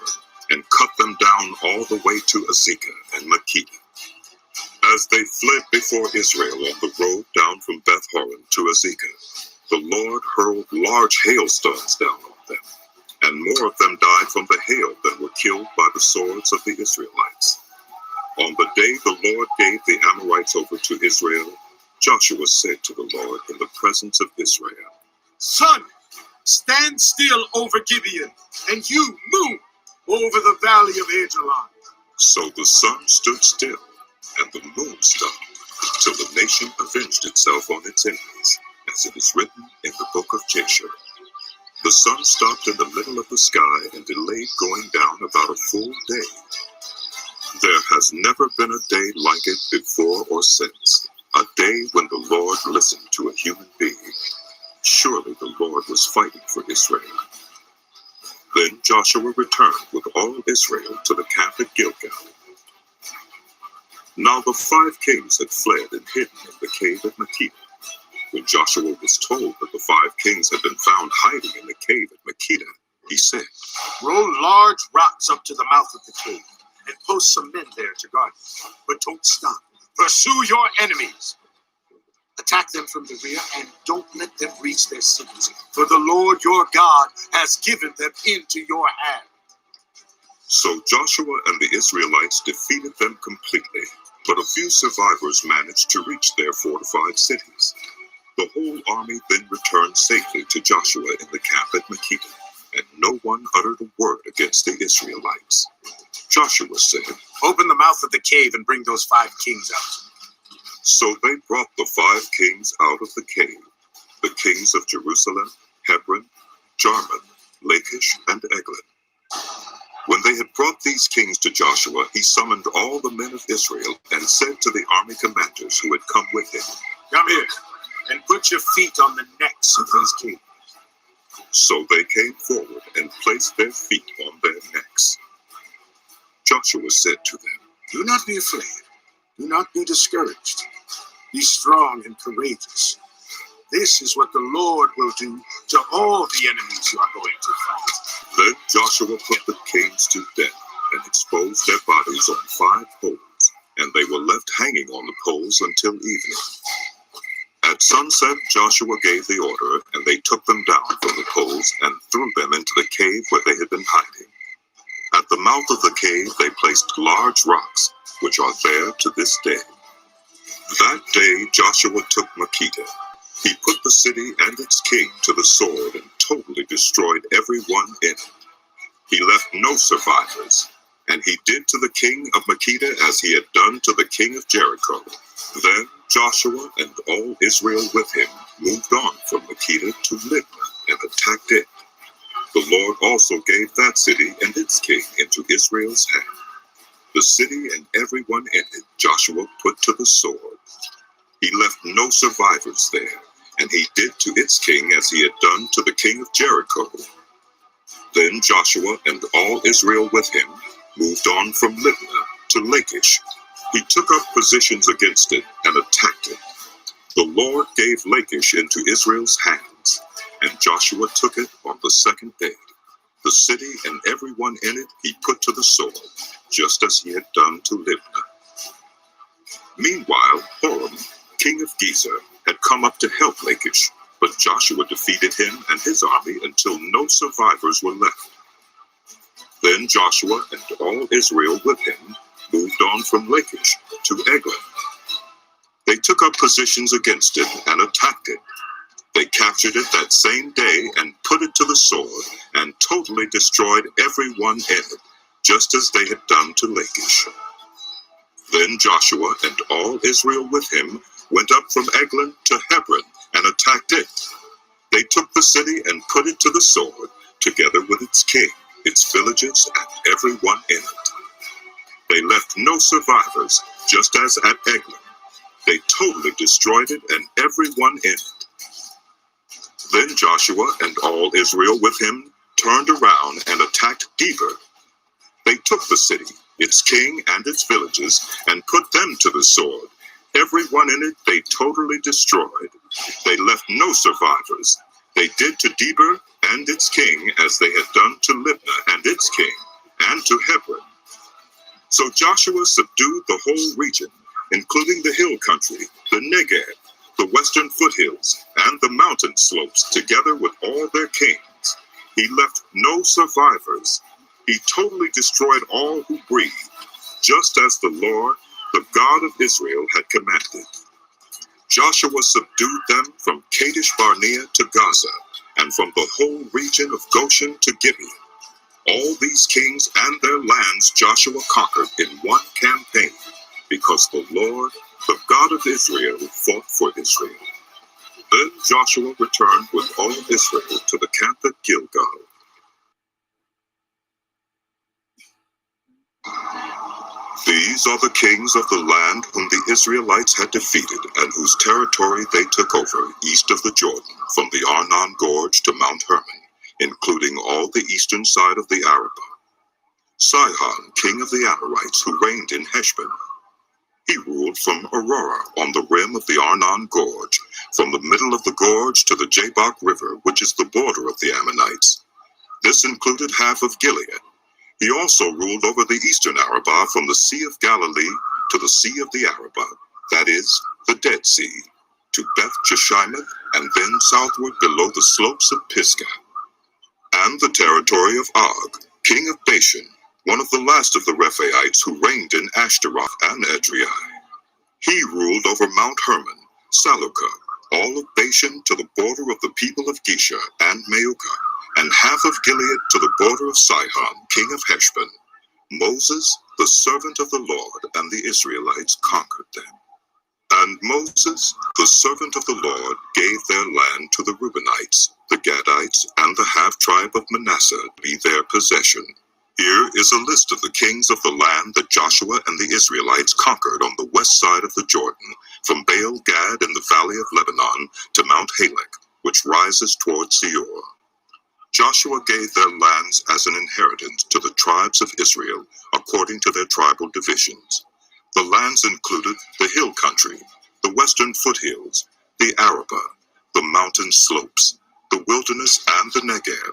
[SPEAKER 2] and cut them down all the way to Azekah and Makkedah. As they fled before Israel on the road down from Beth-horon to Azekah, the Lord hurled large hailstones down on them, and more of them died from the hail than were killed by the swords of the Israelites. On the day the Lord gave the Amorites over to Israel, Joshua said to the Lord in the presence of Israel,
[SPEAKER 7] Sun, stand still over Gibeon, and you move over the valley of Ajalon.
[SPEAKER 2] So the sun stood still, and the moon stopped, till the nation avenged itself on its enemies, as it is written in the book of Jasher. The sun stopped in the middle of the sky and delayed going down about a full day. There has never been a day like it before or since, a day when the Lord listened to a human being. Surely the Lord was fighting for Israel. Then Joshua returned with all Israel to the camp at Gilgal. Now the 5 kings had fled and hidden in the cave at Makkedah. When Joshua was told that the 5 kings had been found hiding in the cave at Makkedah, he said,
[SPEAKER 7] Roll large rocks up to the mouth of the cave, and post some men there to guard it. But don't stop. Pursue your enemies. Attack them from the rear, and don't let them reach their cities, for the Lord your God has given them into your hand.
[SPEAKER 2] So Joshua and the Israelites defeated them completely, but a few survivors managed to reach their fortified cities. The whole army then returned safely to Joshua in the camp at Makkedah, and no one uttered a word against the Israelites. Joshua said,
[SPEAKER 7] "Open the mouth of the cave and bring those 5 kings out."
[SPEAKER 2] So they brought the 5 kings out of the cave, the kings of Jerusalem, Hebron, Jarmuth, Lachish, and Eglon. When they had brought these kings to Joshua, he summoned all the men of Israel and said to the army commanders who had come with him,
[SPEAKER 7] "Come here and put your feet on the necks of these kings."
[SPEAKER 2] So they came forward and placed their feet on their necks. Joshua said to them,
[SPEAKER 7] "Do not be afraid. Do not be discouraged. Be strong and courageous. This is what the Lord will do to all the enemies you are going to fight."
[SPEAKER 2] Then Joshua put the kings to death and exposed their bodies on 5 poles, and they were left hanging on the poles until evening. At sunset, Joshua gave the order, and they took them down from the poles and threw them into the cave where they had been hiding. At the mouth of the cave, they placed large rocks, which are there to this day. That day, Joshua took Makkedah. He put the city and its king to the sword and totally destroyed everyone in it. He left no survivors, and he did to the king of Makkedah as he had done to the king of Jericho. Then Joshua and all Israel with him moved on from Makkedah to Libnah and attacked it. The Lord also gave that city and its king into Israel's hand. The city and everyone in it Joshua put to the sword. He left no survivors there, and he did to its king as he had done to the king of Jericho. Then Joshua and all Israel with him moved on from Libnah to Lachish. He took up positions against it and attacked it. The Lord gave Lachish into Israel's hands, and Joshua took it on the 2nd day. The city and everyone in it he put to the sword, just as he had done to Libnah. Meanwhile, Horam, king of Gezer, had come up to help Lachish, but Joshua defeated him and his army until no survivors were left. Then Joshua and all Israel with him moved on from Lachish to Eglon. They took up positions against it and attacked it. They captured it that same day and put it to the sword and totally destroyed everyone in it, just as they had done to Lachish. Then Joshua and all Israel with him went up from Eglon to Hebron and attacked it. They took the city and put it to the sword, together with its king, its villages, and everyone in it. They left no survivors, just as at Eglon. They totally destroyed it and everyone in it. Then Joshua and all Israel with him turned around and attacked Debir. They took the city, its king, and its villages, and put them to the sword. Everyone in it they totally destroyed. They left no survivors. They did to Debir and its king as they had done to Libnah and its king, and to Hebron. So Joshua subdued the whole region, including the hill country, the Negev, the western foothills, and the mountain slopes, together with all their kings. He left no survivors. He totally destroyed all who breathed, just as the Lord, the God of Israel, had commanded. Joshua subdued them from Kadesh Barnea to Gaza, and from the whole region of Goshen to Gibeon. All these kings and their lands Joshua conquered in one campaign, because the Lord, the God of Israel, fought for Israel. Then Joshua returned with all Israel to the camp at Gilgal. These are the kings of the land whom the Israelites had defeated and whose territory they took over east of the Jordan, from the Arnon Gorge to Mount Hermon, including all the eastern side of the Arabah. Sihon, king of the Amorites, who reigned in Heshbon. He ruled from Aurora on the rim of the Arnon Gorge, from the middle of the gorge to the Jabbok River, which is the border of the Ammonites. This included half of Gilead. He also ruled over the eastern Arabah from the Sea of Galilee to the Sea of the Arabah, that is, the Dead Sea, to Beth Jeshimoth, and then southward below the slopes of Pisgah. And the territory of Og, king of Bashan, one of the last of the Rephaites who reigned in Ashtaroth and Edrei. He ruled over Mount Hermon, Saluca, all of Bashan to the border of the people of Geshur and Maacah, and half of Gilead to the border of Sihon, king of Heshbon. Moses, the servant of the Lord, and the Israelites conquered them. And Moses, the servant of the Lord, gave their land to the Reubenites, the Gadites, and the half-tribe of Manasseh to be their possession. Here is a list of the kings of the land that Joshua and the Israelites conquered on the west side of the Jordan, from Baal-Gad in the valley of Lebanon to Mount Halak, which rises toward Seir. Joshua gave their lands as an inheritance to the tribes of Israel, according to their tribal divisions. The lands included the hill country, the western foothills, the Arabah, the mountain slopes, the wilderness, and the Negev.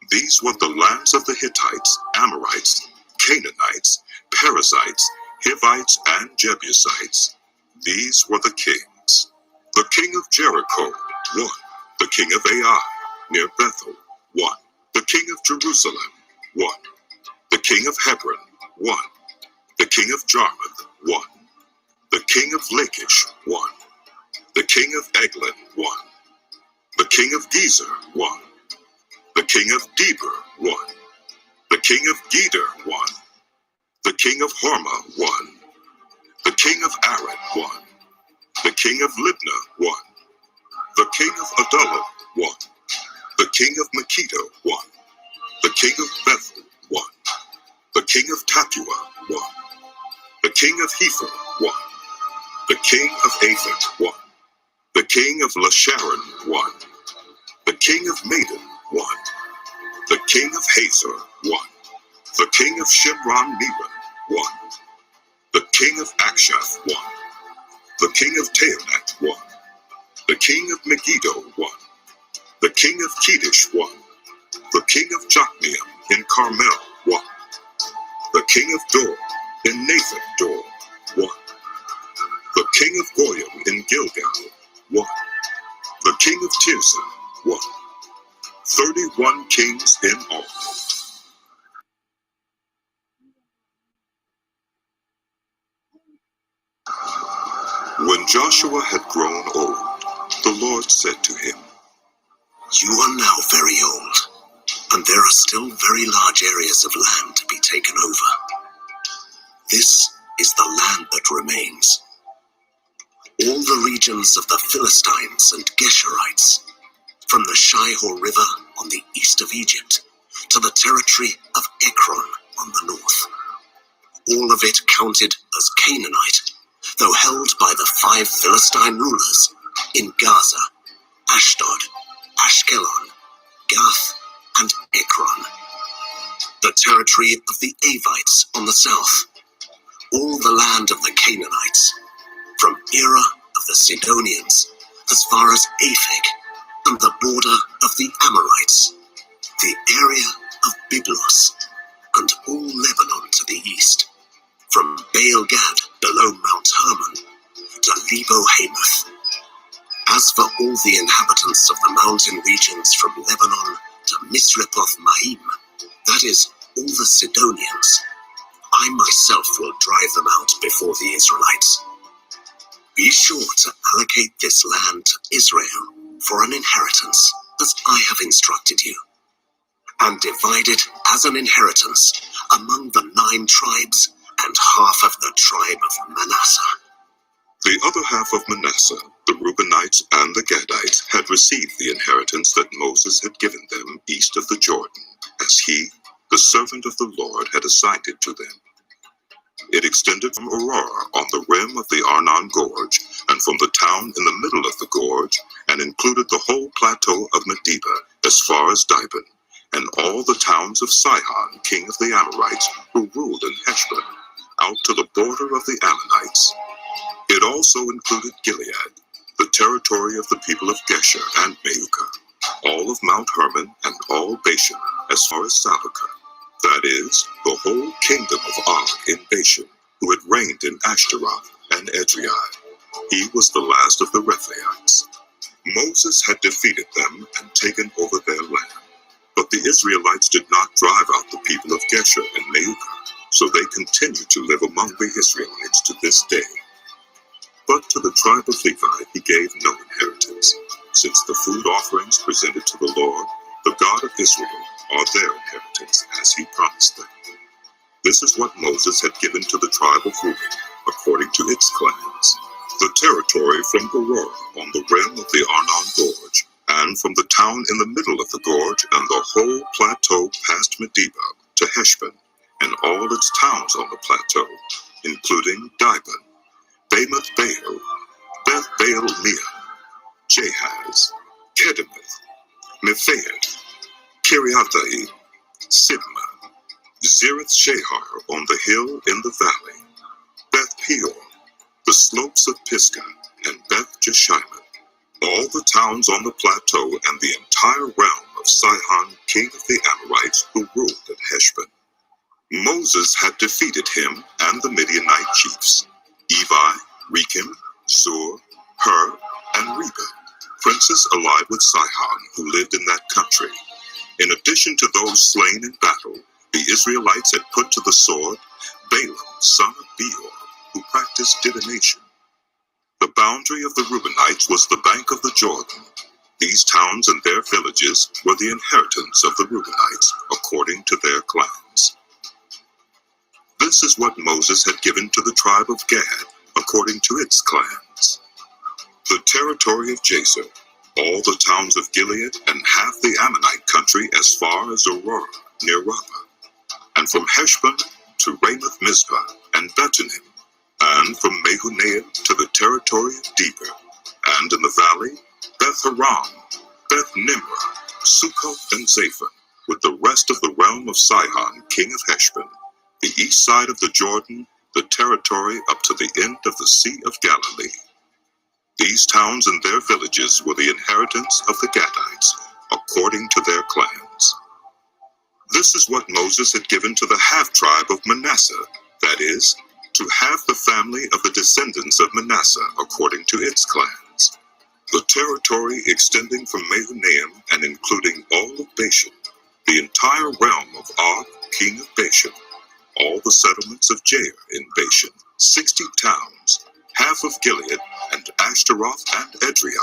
[SPEAKER 2] These were the lands of the Hittites, Amorites, Canaanites, Perizzites, Hivites, and Jebusites. These were the kings. The king of Jericho, 1. The king of Ai, near Bethel, 1. The king of Jerusalem, 1. The king of Hebron, 1. The king of Jarmuth, 1. The king of Lachish, 1. The king of Eglon, 1. The king of Gezer, 1. The king of Deber, 1. The king of Geder, 1. The king of Hormah, 1. The king of Arad, 1. The king of Libnah, 1. The king of Adullam, 1. The king of Megiddo, 1. The king of Bethel, 1. The king of Tappuah, 1. The king of Hepher, 1. The king of Aphek, 1. The king of Lasharon, 1. The king of Madon, 1. The king of Hazor, 1. The king of Shimron-Meron, 1. The king of Akshaph, 1. The king of Taanach, 1. The king of Megiddo, 1. The king of Kedesh, 1. The king of Jokneam in Carmel, 1. The king of Dor in Nathan Dor, 1. The king of Goyim in Gilgal, 1. The king of Tirzah, 1. 31 kings in all. When Joshua had grown old, the Lord said to him,
[SPEAKER 1] You are now very old, and there are still very large areas of land to be taken over. This is the land that remains. All the regions of the Philistines and Geshurites, from the Shihor River on the east of Egypt to the territory of Ekron on the north. All of it counted as Canaanite, though held by the 5 Philistine rulers in Gaza, Ashdod, Ashkelon, Gath, and Ekron. The territory of the Avites on the south. All the land of the Canaanites, from Era of the Sidonians as far as Aphek, and the border of the Amorites, the area of Byblos, and all Lebanon to the east, from Baal-Gad below Mount Hermon to Lebo-Hamath. As for all the inhabitants of the mountain regions from Lebanon to Misrephoth-Maim, that is, all the Sidonians, I myself will drive them out before the Israelites. Be sure to allocate this land to Israel for an inheritance, as I have instructed you, and divide it as an inheritance among the 9 tribes and half of the tribe of Manasseh.
[SPEAKER 2] The other half of Manasseh, the Reubenites and the Gadites, had received the inheritance that Moses had given them east of the Jordan, as he, the servant of the Lord, had assigned it to them. It extended from Aurora on the rim of the Arnon Gorge, and from the town in the middle of the gorge, and included the whole plateau of Medeba as far as Dibon, and all the towns of Sihon, king of the Amorites, who ruled in Heshbon, out to the border of the Ammonites. It also included Gilead, the territory of the people of Geshur and Maacah, all of Mount Hermon, and all Bashan, as far as Saluca. That is, the whole kingdom of Og in Bashan, who had reigned in Ashtaroth and Edrei. He was the last of the Rephaites. Moses had defeated them and taken over their land, but But the Israelites did not drive out the people of Gesher and Maacah, so they continue to live among the Israelites to this day. But to the tribe of Levi he gave no inheritance, since the food offerings presented to the Lord, the God of Israel, are their inheritance, as he promised them. This is what Moses had given to the tribe of Reuben, according to its clans: the territory from Gerar on the rim of the Arnon Gorge, and from the town in the middle of the gorge, and the whole plateau past Medeba to Heshbon, and all its towns on the plateau, including Dibon, Bamoth Baal, Beth Baal Meah, Jahaz, Kedemoth, Mephaath, Kiriathaim, Sibmah, Zereth Shahar on the hill in the valley, Beth Peor, the slopes of Pisgah, and Beth Jeshimon, all the towns on the plateau, and the entire realm of Sihon, king of the Amorites, who ruled at Heshbon. Moses had defeated him and the Midianite chiefs, Evi, Rekem, Zur, Hur, and Reba, princes allied with Sihon, who lived in that country. In addition to those slain in battle, the Israelites had put to the sword Balaam, son of Beor, who practiced divination. The boundary of the Reubenites was the bank of the Jordan. These towns and their villages were the inheritance of the Reubenites, according to their clans. This is what Moses had given to the tribe of Gad, according to its clans: the territory of Jazer, all the towns of Gilead, and half the Ammonite country as far as Aurora, near Rabbah, and from Heshbon to Ramoth Mizpah and Betonim, and from Mehunaim to the territory of Debir, and in the valley, Beth Haram, Beth Nimrah, Succoth, and Zaphon, with the rest of the realm of Sihon, king of Heshbon, the east side of the Jordan, the territory up to the end of the Sea of Galilee. These towns and their villages were the inheritance of the Gadites, according to their clans. This is what Moses had given to the half-tribe of Manasseh, that is, to half the family of the descendants of Manasseh, according to its clans: the territory extending from Mehunaim and including all of Bashan, the entire realm of Og, king of Bashan, all the settlements of Jair in Bashan, 60 towns, half of Gilead, and Ashtaroth and Edrei,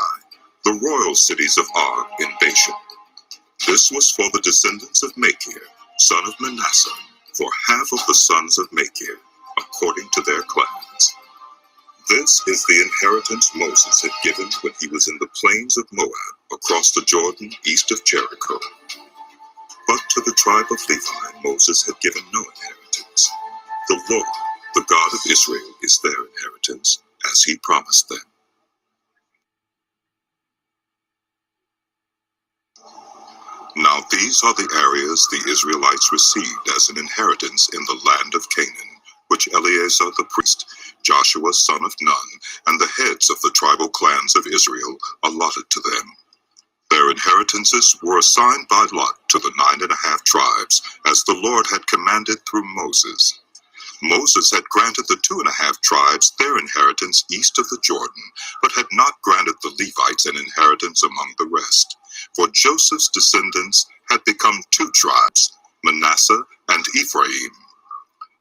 [SPEAKER 2] the royal cities of Og in Bashan. This was for the descendants of Machir, son of Manasseh, for half of the sons of Machir, according to their clans. This is the inheritance Moses had given when he was in the plains of Moab, across the Jordan, east of Jericho. But to the tribe of Levi Moses had given no inheritance. The Lord, the God of Israel, is their inheritance, as he promised them. Now these are the areas the Israelites received as an inheritance in the land of Canaan, which Eleazar the priest, Joshua son of Nun, and the heads of the tribal clans of Israel allotted to them. Their inheritances were assigned by lot to the 9.5 tribes, as the Lord had commanded through Moses. Moses had granted the 2.5 tribes their inheritance east of the Jordan, but had not granted the Levites an inheritance among the rest. For Joseph's descendants had become 2 tribes, Manasseh and Ephraim.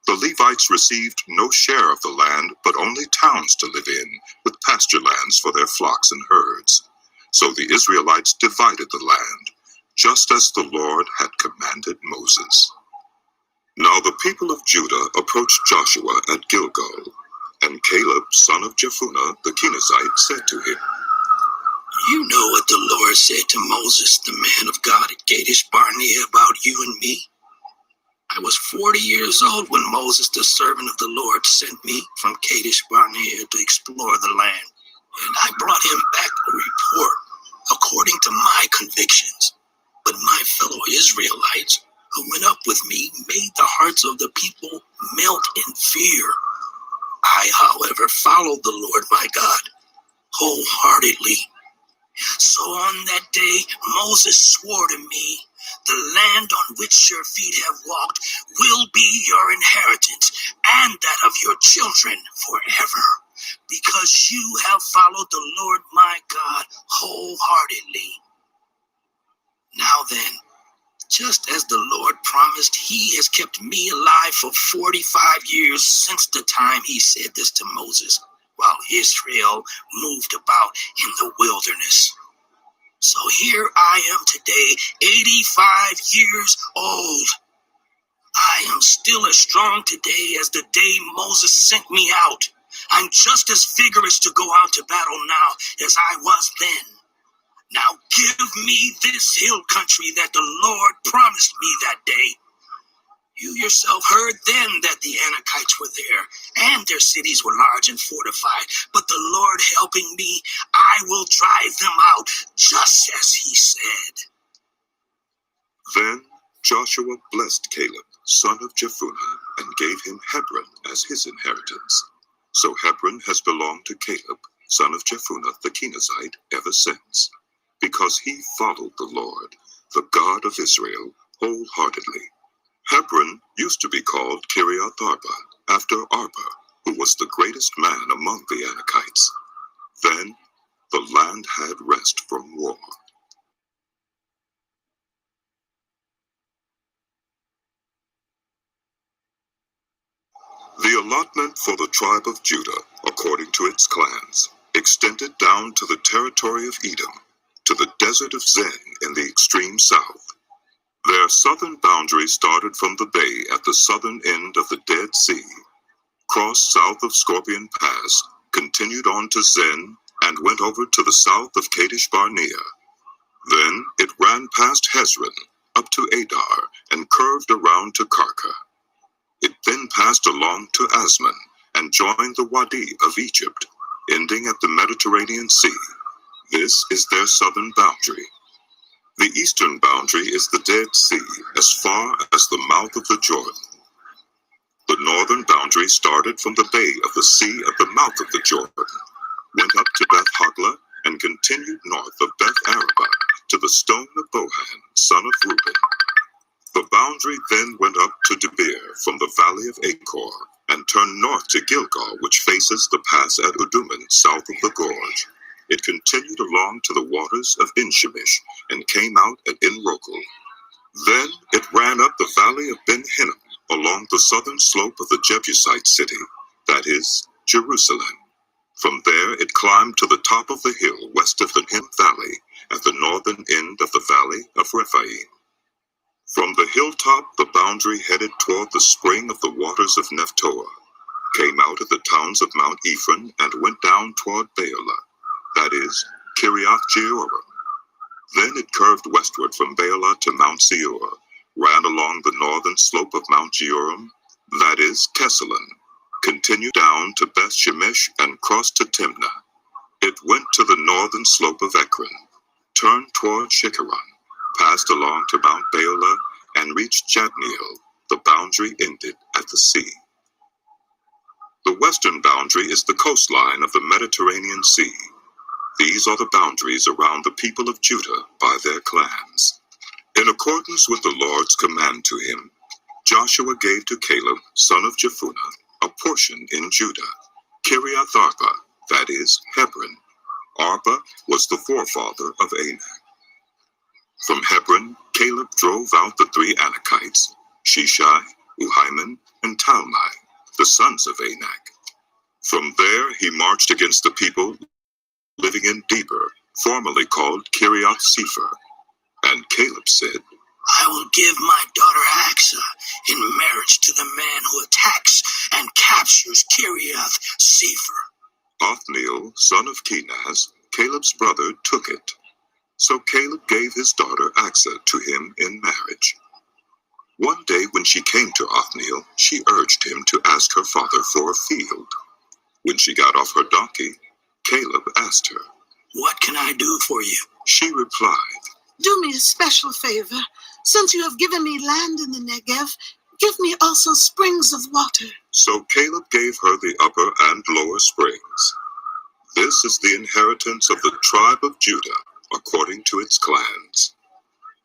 [SPEAKER 2] The Levites received no share of the land, but only towns to live in, with pasture lands for their flocks and herds. So the Israelites divided the land, just as the Lord had commanded Moses. Now the people of Judah approached Joshua at Gilgal, and Caleb, son of Jephunneh the Kenizzite, said to him,
[SPEAKER 6] You know what the Lord said to Moses, the man of God at Kadesh Barnea, about you and me? I was 40 years old when Moses, the servant of the Lord, sent me from Kadesh Barnea to explore the land, and I brought him back a report according to my convictions. But my fellow Israelites, who went up with me, made the hearts of the people melt in fear. I, however, followed the Lord my God wholeheartedly. So on that day, Moses swore to me, the land on which your feet have walked will be your inheritance and that of your children forever, because you have followed the Lord my God wholeheartedly. Now then,
[SPEAKER 1] Just as the Lord promised, he has kept me alive for 45 years since the time he said this to Moses, while Israel moved about in the wilderness. So here I am today, 85 years old. I am still as strong today as the day Moses sent me out. I'm just as vigorous to go out to battle now as I was then. Now give me this hill country that the Lord promised me that day. You yourself heard then that the Anakites were there, and their cities were large and fortified. But the Lord helping me, I will drive them out, just as he said.
[SPEAKER 2] Then Joshua blessed Caleb, son of Jephunneh, and gave him Hebron as his inheritance. So Hebron has belonged to Caleb, son of Jephunneh the Kenizzite, ever since, because he followed the Lord, the God of Israel, wholeheartedly. Hebron used to be called Kiriath Arba, after Arba, who was the greatest man among the Anakites. Then the land had rest from war. The allotment for the tribe of Judah, according to its clans, extended down to the territory of Edom, to the desert of Zin in the extreme south. Their southern boundary started from the bay at the southern end of the Dead Sea, crossed south of Scorpion Pass, continued on to Zin, and went over to the south of Kadesh Barnea. Then it ran past Hezron, up to Adar, and curved around to Karka. It then passed along to Asman, and joined the Wadi of Egypt, ending at the Mediterranean Sea. This is their southern boundary. The eastern boundary is the Dead Sea, as far as the mouth of the Jordan. The northern boundary started from the bay of the sea at the mouth of the Jordan, went up to Beth Hogla, and continued north of Beth Araba to the stone of Bohan, son of Reuben. The boundary then went up to Debir from the valley of Achor, and turned north to Gilgal, which faces the pass at Uduman, south of the gorge. It continued along to the waters of En-Shemesh, and came out at En-Rogel. Then it ran up the valley of Ben-Hinnom, along the southern slope of the Jebusite city, that is, Jerusalem. From there it climbed to the top of the hill west of the Hinnom Valley, at the northern end of the valley of Rephaim. From the hilltop the boundary headed toward the spring of the waters of Nephtoah, came out of the towns of Mount Ephraim, and went down toward Baalah, that is, Kiriath Jearim. Then it curved westward from Baalah to Mount Seir, ran along the northern slope of Mount Jearim, that is, Kesalon, continued down to Beth Shemesh, and crossed to Timnah. It went to the northern slope of Ekron, turned toward Shikharon, passed along to Mount Baalah, and reached Jabneel. The boundary ended at the sea. The western boundary is the coastline of the Mediterranean Sea. These are the boundaries around the people of Judah by their clans. In accordance with the Lord's command to him, Joshua gave to Caleb, son of Jephunneh, a portion in Judah, Kiriath Arba, that is, Hebron. Arba was the forefather of Anak. From Hebron, Caleb drove out the 3 Anakites, Shishai, Uhiman, and Talmai, the sons of Anak. From there he marched against the people living in Debir, formerly called Kiriath Sepher. And Caleb said,
[SPEAKER 1] I will give my daughter Aksah in marriage to the man who attacks and captures Kiriath Sepher.
[SPEAKER 2] Othniel, son of Kenaz, Caleb's brother, took it. So Caleb gave his daughter Aksah to him in marriage. One day when she came to Othniel, she urged him to ask her father for a field. When she got off her donkey, Caleb asked her,
[SPEAKER 1] What can I do for you?
[SPEAKER 2] She replied,
[SPEAKER 9] Do me a special favor. Since you have given me land in the Negev, give me also springs of water.
[SPEAKER 2] So Caleb gave her the upper and lower springs. This is the inheritance of the tribe of Judah, according to its clans.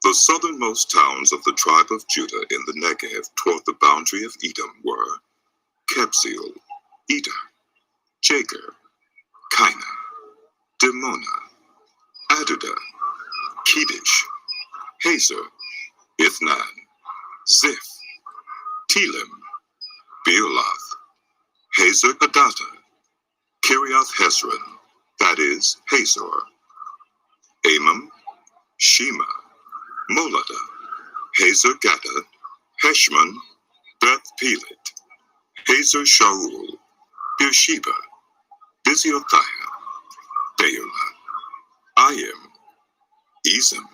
[SPEAKER 2] The southernmost towns of the tribe of Judah in the Negev toward the boundary of Edom were Kebzeel, Eder, Jager, Kaina, Dimona, Adudah, Kedesh, Hazer, Ithnan, Ziph, Telim, Bealoth, Hazer Gadata, Kiriath Hezron, that is, Hazor, Amam, Shema, Molada, Hazer Gada, Heshmon, Beth Pelet, Hazer Shaul, Beersheba, Biziothia, Beulah, Ayim, Ezem,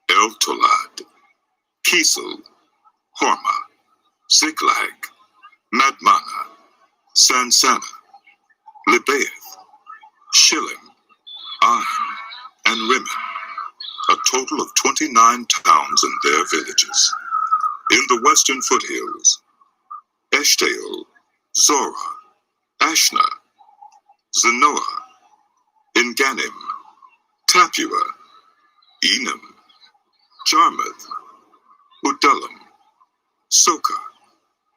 [SPEAKER 2] El Tolad, Kisel, Horma, Ziklag, Madmana, Sansana, Libaeth, Shillim, Ain, and Rimmon, a total of 29 towns and their villages. In the western foothills, Eshtaol, Zorah, Ashna, Zanoah, Enganim, Tapua, Enam, Jarmuth, Udullam, Soka,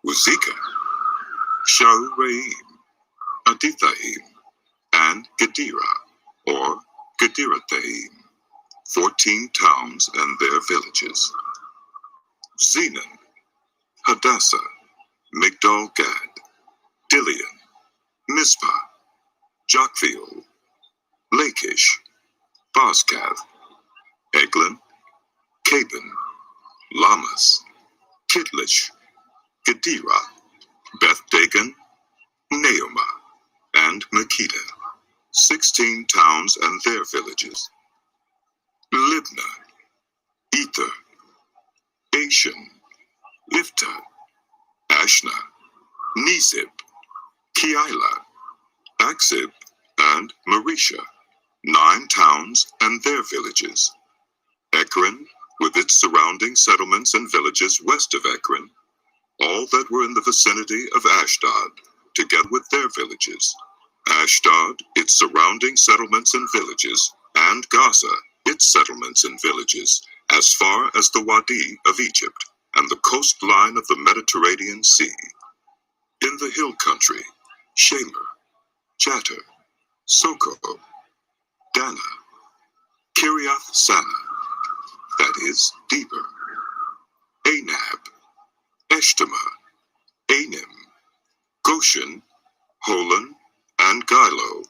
[SPEAKER 2] Uzika, Shaaraim, Adithaim, and Gedera, or Gederathaim, 14 towns and their villages. Zenon, Hadassah, Migdal Gad, Dilian, Mizpah, Joktheel, Lachish, Bozkath, Eglon, Caban, Lamas, Kitlish, Gedera, Beth Dagon, Naoma, and Makeda, 16 towns and their villages. Libnah, Ether, Ashan, Ifta, Ashna, Nezib, Keilah, Aksib, and Marisha, 9 towns and their villages. Ekron, with its surrounding settlements and villages west of Ekron, all that were in the vicinity of Ashdod, together with their villages. Ashdod, its surrounding settlements and villages, and Gaza, its settlements and villages, as far as the Wadi of Egypt and the coastline of the Mediterranean Sea. In the hill country, Shemer, Jatter, Soko, Dana, Kiriath Sana, that is, Deber, Anab, Eshtemoa, Anim, Goshen, Holon, and Gilo,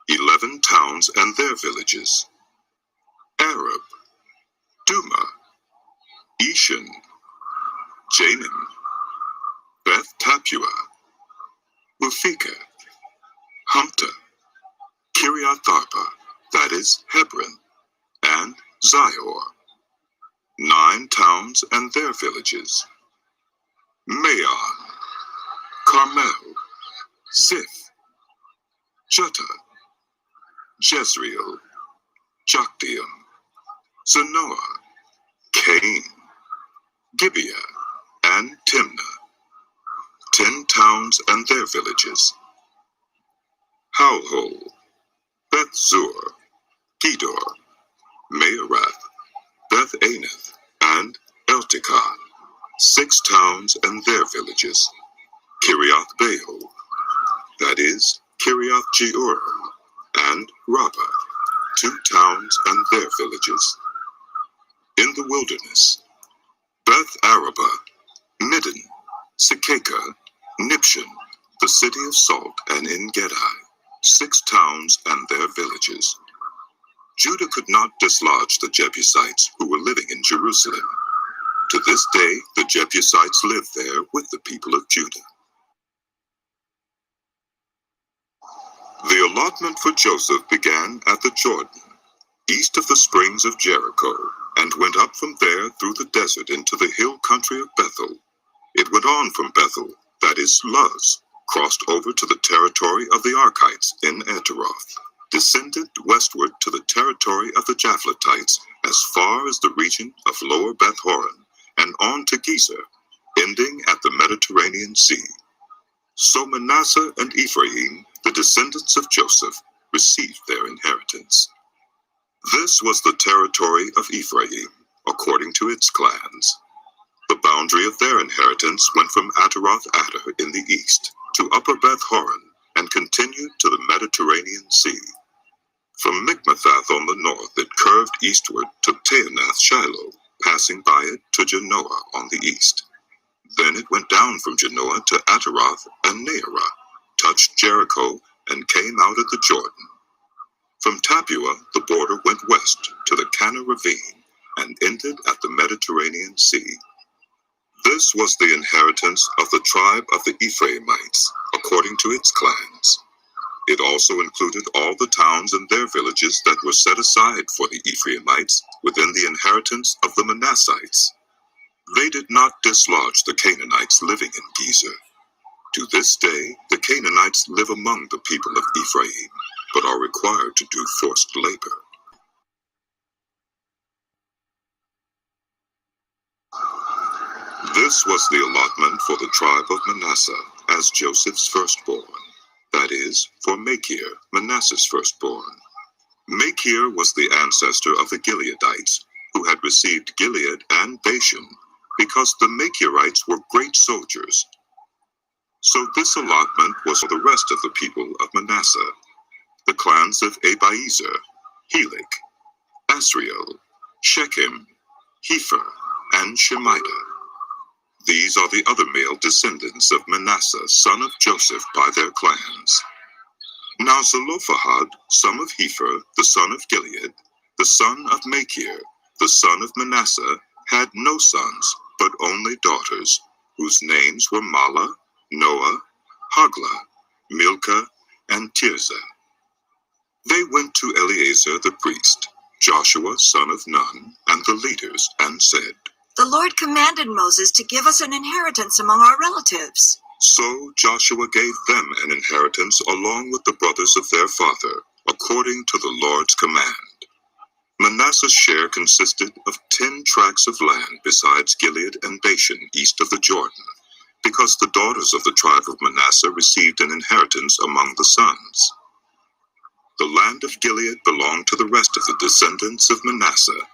[SPEAKER 2] 11 towns and their villages. Arab, Duma, Eshan, Janim, Beth Tapua, Ufika, Humpta, Kiriath Arba, that is, Hebron, and Zior, 9 towns and their villages. Maon, Carmel, Ziph, Jutta, Jezreel, Jokdeam, Zanoah, Cain, Gibeah, and Timnah, 10 towns and their villages. Howlhol, Beth Zur, Gedor, Meerath, Beth Anath, and Eltikon, 6 towns and their villages. Kiriath Baal, that is, Kiriath Jearim, and Rabbah, 2 towns and their villages. In the wilderness, Beth Araba, Midden, Sekeka, Nibshan, the city of salt, and En-Gedi, 6 towns and their villages. Judah could not dislodge the Jebusites who were living in Jerusalem. To this day, the Jebusites live there with the people of Judah. The allotment for Joseph began at the Jordan, east of the springs of Jericho, and went up from there through the desert into the hill country of Bethel. It went on from Bethel, that is Luz, crossed over to the territory of the Archites in Ataroth, descended westward to the territory of the Japhletites as far as the region of Lower Beth Horon, and on to Gezer, ending at the Mediterranean Sea. So Manasseh and Ephraim, the descendants of Joseph, received their inheritance. This was the territory of Ephraim, according to its clans. The boundary of their inheritance went from Ataroth-Adar in the east to Upper Beth Horon and continued to the Mediterranean Sea. From Mikmethath on the north it curved eastward to Taanath Shiloh, passing by it to Genoa on the east. Then it went down from Genoa to Ataroth and Naarah, touched Jericho, and came out at the Jordan. From Tapua, the border went west to the Cana ravine and ended at the Mediterranean Sea. This was the inheritance of the tribe of the Ephraimites, according to its clans. It also included all the towns and their villages that were set aside for the Ephraimites within the inheritance of the Manassites. They did not dislodge the Canaanites living in Gezer. To this day, the Canaanites live among the people of Ephraim, but are required to do forced labor. This was the allotment for the tribe of Manasseh as Joseph's firstborn, that is, for Machir, Manasseh's firstborn. Machir was the ancestor of the Gileadites, who had received Gilead and Bashan, because the Machirites were great soldiers. So this allotment was for the rest of the people of Manasseh, the clans of Abiezer, Helek, Asriel, Shechem, Hepher, and Shemida. These are the other male descendants of Manasseh, son of Joseph, by their clans. Now Zelophehad, son of Hepher, the son of Gilead, the son of Machir, the son of Manasseh, had no sons, but only daughters, whose names were Mahlah, Noah, Haglah, Milcah, and Tirzah. They went to Eleazar the priest, Joshua son of Nun, and the leaders, and said,
[SPEAKER 10] "The Lord commanded Moses to give us an inheritance among our relatives."
[SPEAKER 2] So Joshua gave them an inheritance along with the brothers of their father, according to the Lord's command. Manasseh's share consisted of 10 tracts of land besides Gilead and Bashan east of the Jordan, because the daughters of the tribe of Manasseh received an inheritance among the sons. The land of Gilead belonged to the rest of the descendants of Manasseh.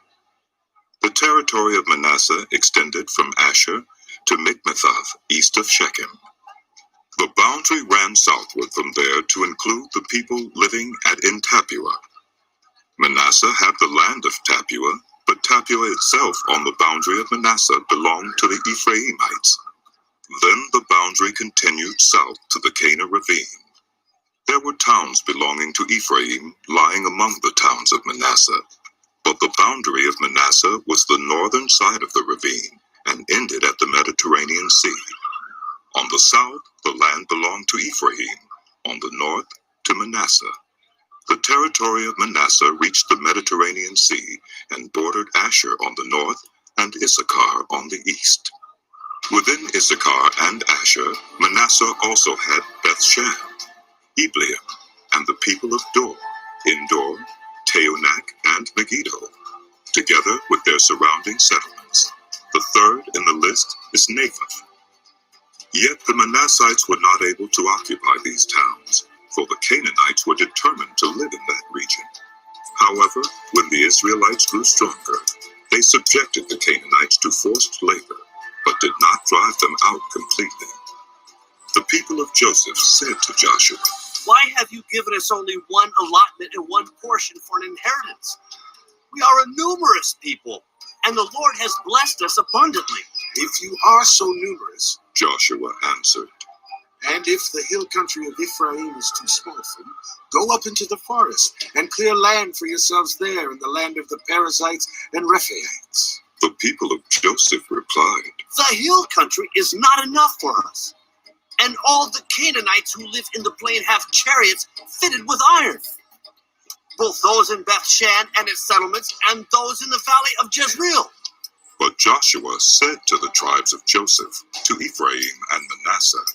[SPEAKER 2] The territory of Manasseh extended from Asher to Mikmethath, east of Shechem. The boundary ran southward from there to include the people living at Tapua. Manasseh had the land of Tapua, but Tapua itself on the boundary of Manasseh belonged to the Ephraimites. Then the boundary continued south to the Cana ravine. There were towns belonging to Ephraim lying among the towns of Manasseh, but the boundary of Manasseh was the northern side of the ravine and ended at the Mediterranean Sea. On the south, the land belonged to Ephraim, on the north, to Manasseh. The territory of Manasseh reached the Mediterranean Sea and bordered Asher on the north and Issachar on the east. Within Issachar and Asher, Manasseh also had Bethshan, Ibleam, and the people of Dor, Endor, Teonak, and Megiddo, together with their surrounding settlements. The third in the list is Naphath. Yet the Manassites were not able to occupy these towns, for the Canaanites were determined to live in that region. However, when the Israelites grew stronger, they subjected the Canaanites to forced labor, but did not drive them out completely. The people of Joseph said to Joshua,
[SPEAKER 11] "Why have you given us only one allotment and one portion for an inheritance? We are a numerous people, and the Lord has blessed us abundantly."
[SPEAKER 7] "If you are so numerous,"
[SPEAKER 2] Joshua answered,
[SPEAKER 7] "and if the hill country of Ephraim is too small for you, go up into the forest and clear land for yourselves there in the land of the Perizzites and Rephaites."
[SPEAKER 2] The people of Joseph replied,
[SPEAKER 11] "The hill country is not enough for us, and all the Canaanites who live in the plain have chariots fitted with iron, both those in Bethshan and its settlements, and those in the valley of Jezreel."
[SPEAKER 2] But Joshua said to the tribes of Joseph, to Ephraim and Manasseh,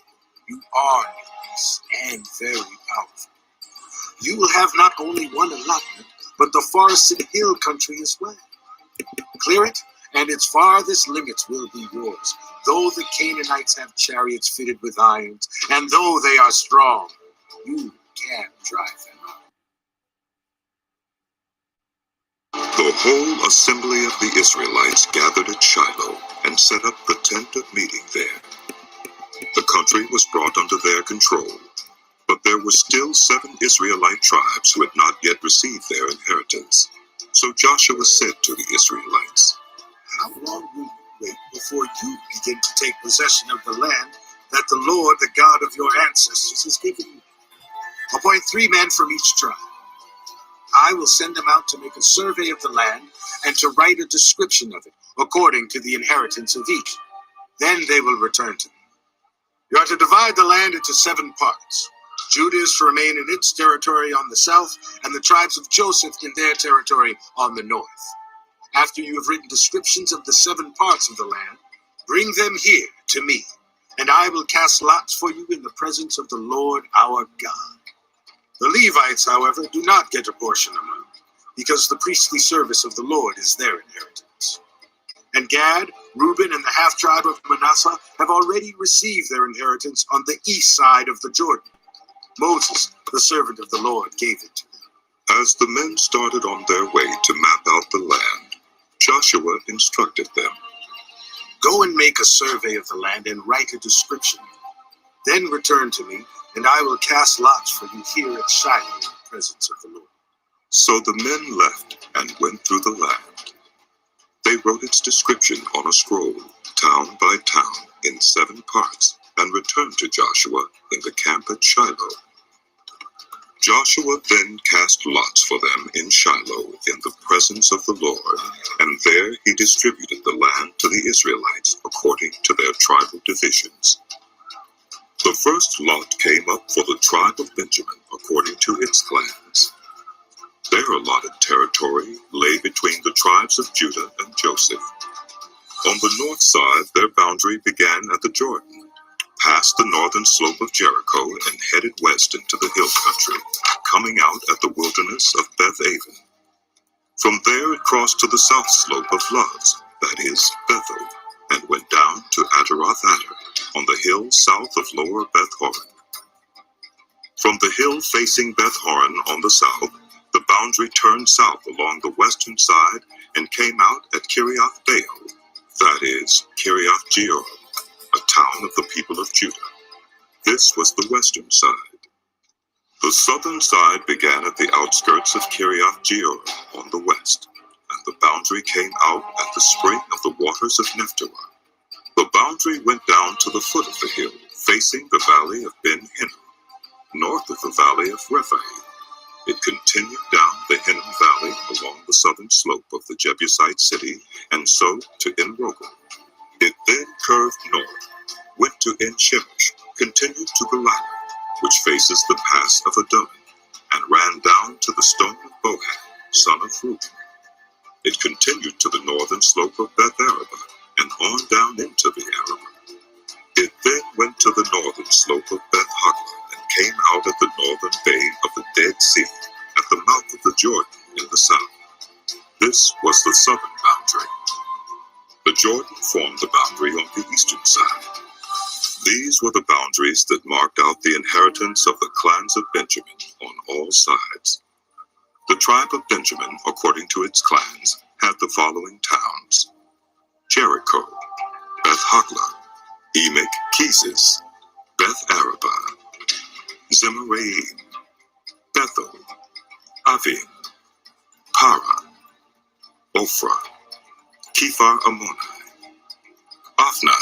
[SPEAKER 7] "You are numerous and very powerful. You will have not only one allotment, but the forested hill country as well. Clear it, and its farthest limits will be yours, though the Canaanites have chariots fitted with irons, and though they are strong, you can drive them out."
[SPEAKER 2] The whole assembly of the Israelites gathered at Shiloh and set up the tent of meeting there. The country was brought under their control, but there were still 7 Israelite tribes who had not yet received their inheritance. So Joshua said to the Israelites,
[SPEAKER 7] "How before you begin to take possession of the land that the Lord, the God of your ancestors, has given you. Appoint 3 men from each tribe. I will send them out to make a survey of the land and to write a description of it, according to the inheritance of each. Then they will return to me. You are to divide the land into 7 parts. Judah is to remain in its territory on the south, and the tribes of Joseph in their territory on the north. After you have written descriptions of the 7 parts of the land, bring them here to me, and I will cast lots for you in the presence of the Lord our God. The Levites, however, do not get a portion among them, because the priestly service of the Lord is their inheritance. And Gad, Reuben, and the half-tribe of Manasseh have already received their inheritance on the east side of the Jordan. Moses, the servant of the Lord, gave it to them.
[SPEAKER 2] As the men started on their way to map out the land, Joshua instructed them.
[SPEAKER 7] Go and make a survey of the land and write a description. Then return to me, and I will cast lots for you here at Shiloh in the presence of the Lord.
[SPEAKER 2] So the men left and went through the land. They wrote its description on a scroll, town by town, in 7 parts, and returned to Joshua in the camp at Shiloh. Joshua then cast lots for them in Shiloh in the presence of the Lord, and there he distributed the land to the Israelites according to their tribal divisions. The first lot came up for the tribe of Benjamin according to its clans. Their allotted territory lay between the tribes of Judah and Joseph. On the north side, their boundary began at the Jordan, passed the northern slope of Jericho, and headed west into the hill country, coming out at the wilderness of Beth-aven. From there it crossed to the south slope of Luz, that is, Bethel, and went down to Ataroth-Adar, on the hill south of lower Beth-horon. From the hill facing Beth-horon on the south, the boundary turned south along the western side and came out at Kiriath-baal, that is, Kiriath-jearim, a town of the people of Judah. This was the western side. The southern side began at the outskirts of Kiriath-jearim on the west, and the boundary came out at the spring of the waters of Nephtoah. The boundary went down to the foot of the hill, facing the valley of Ben-Hinnom, north of the valley of Rephaim. It continued down the Hinnom Valley along the southern slope of the Jebusite city, and so to En-rogel. It then curved north, went to En-shemesh, continued to the ladder, which faces the pass of Adon, and ran down to the stone of Bohan, son of Reuben. It continued to the northern slope of Beth-arabah, and on down into the Arabah. It then went to the northern slope of Beth-hoglah, and came out at the northern bay of the Dead Sea, at the mouth of the Jordan in the south. This was the southern boundary. The Jordan formed the boundary on the eastern side. These were the boundaries that marked out the inheritance of the clans of Benjamin on all sides. The tribe of Benjamin, according to its clans, had the following towns: Jericho, Beth-hoglah, Emek-keziz, Beth-arabah, Zemaraim, Bethel, Avim, Para, Ophrah, Kephar-ammoni, Ophni,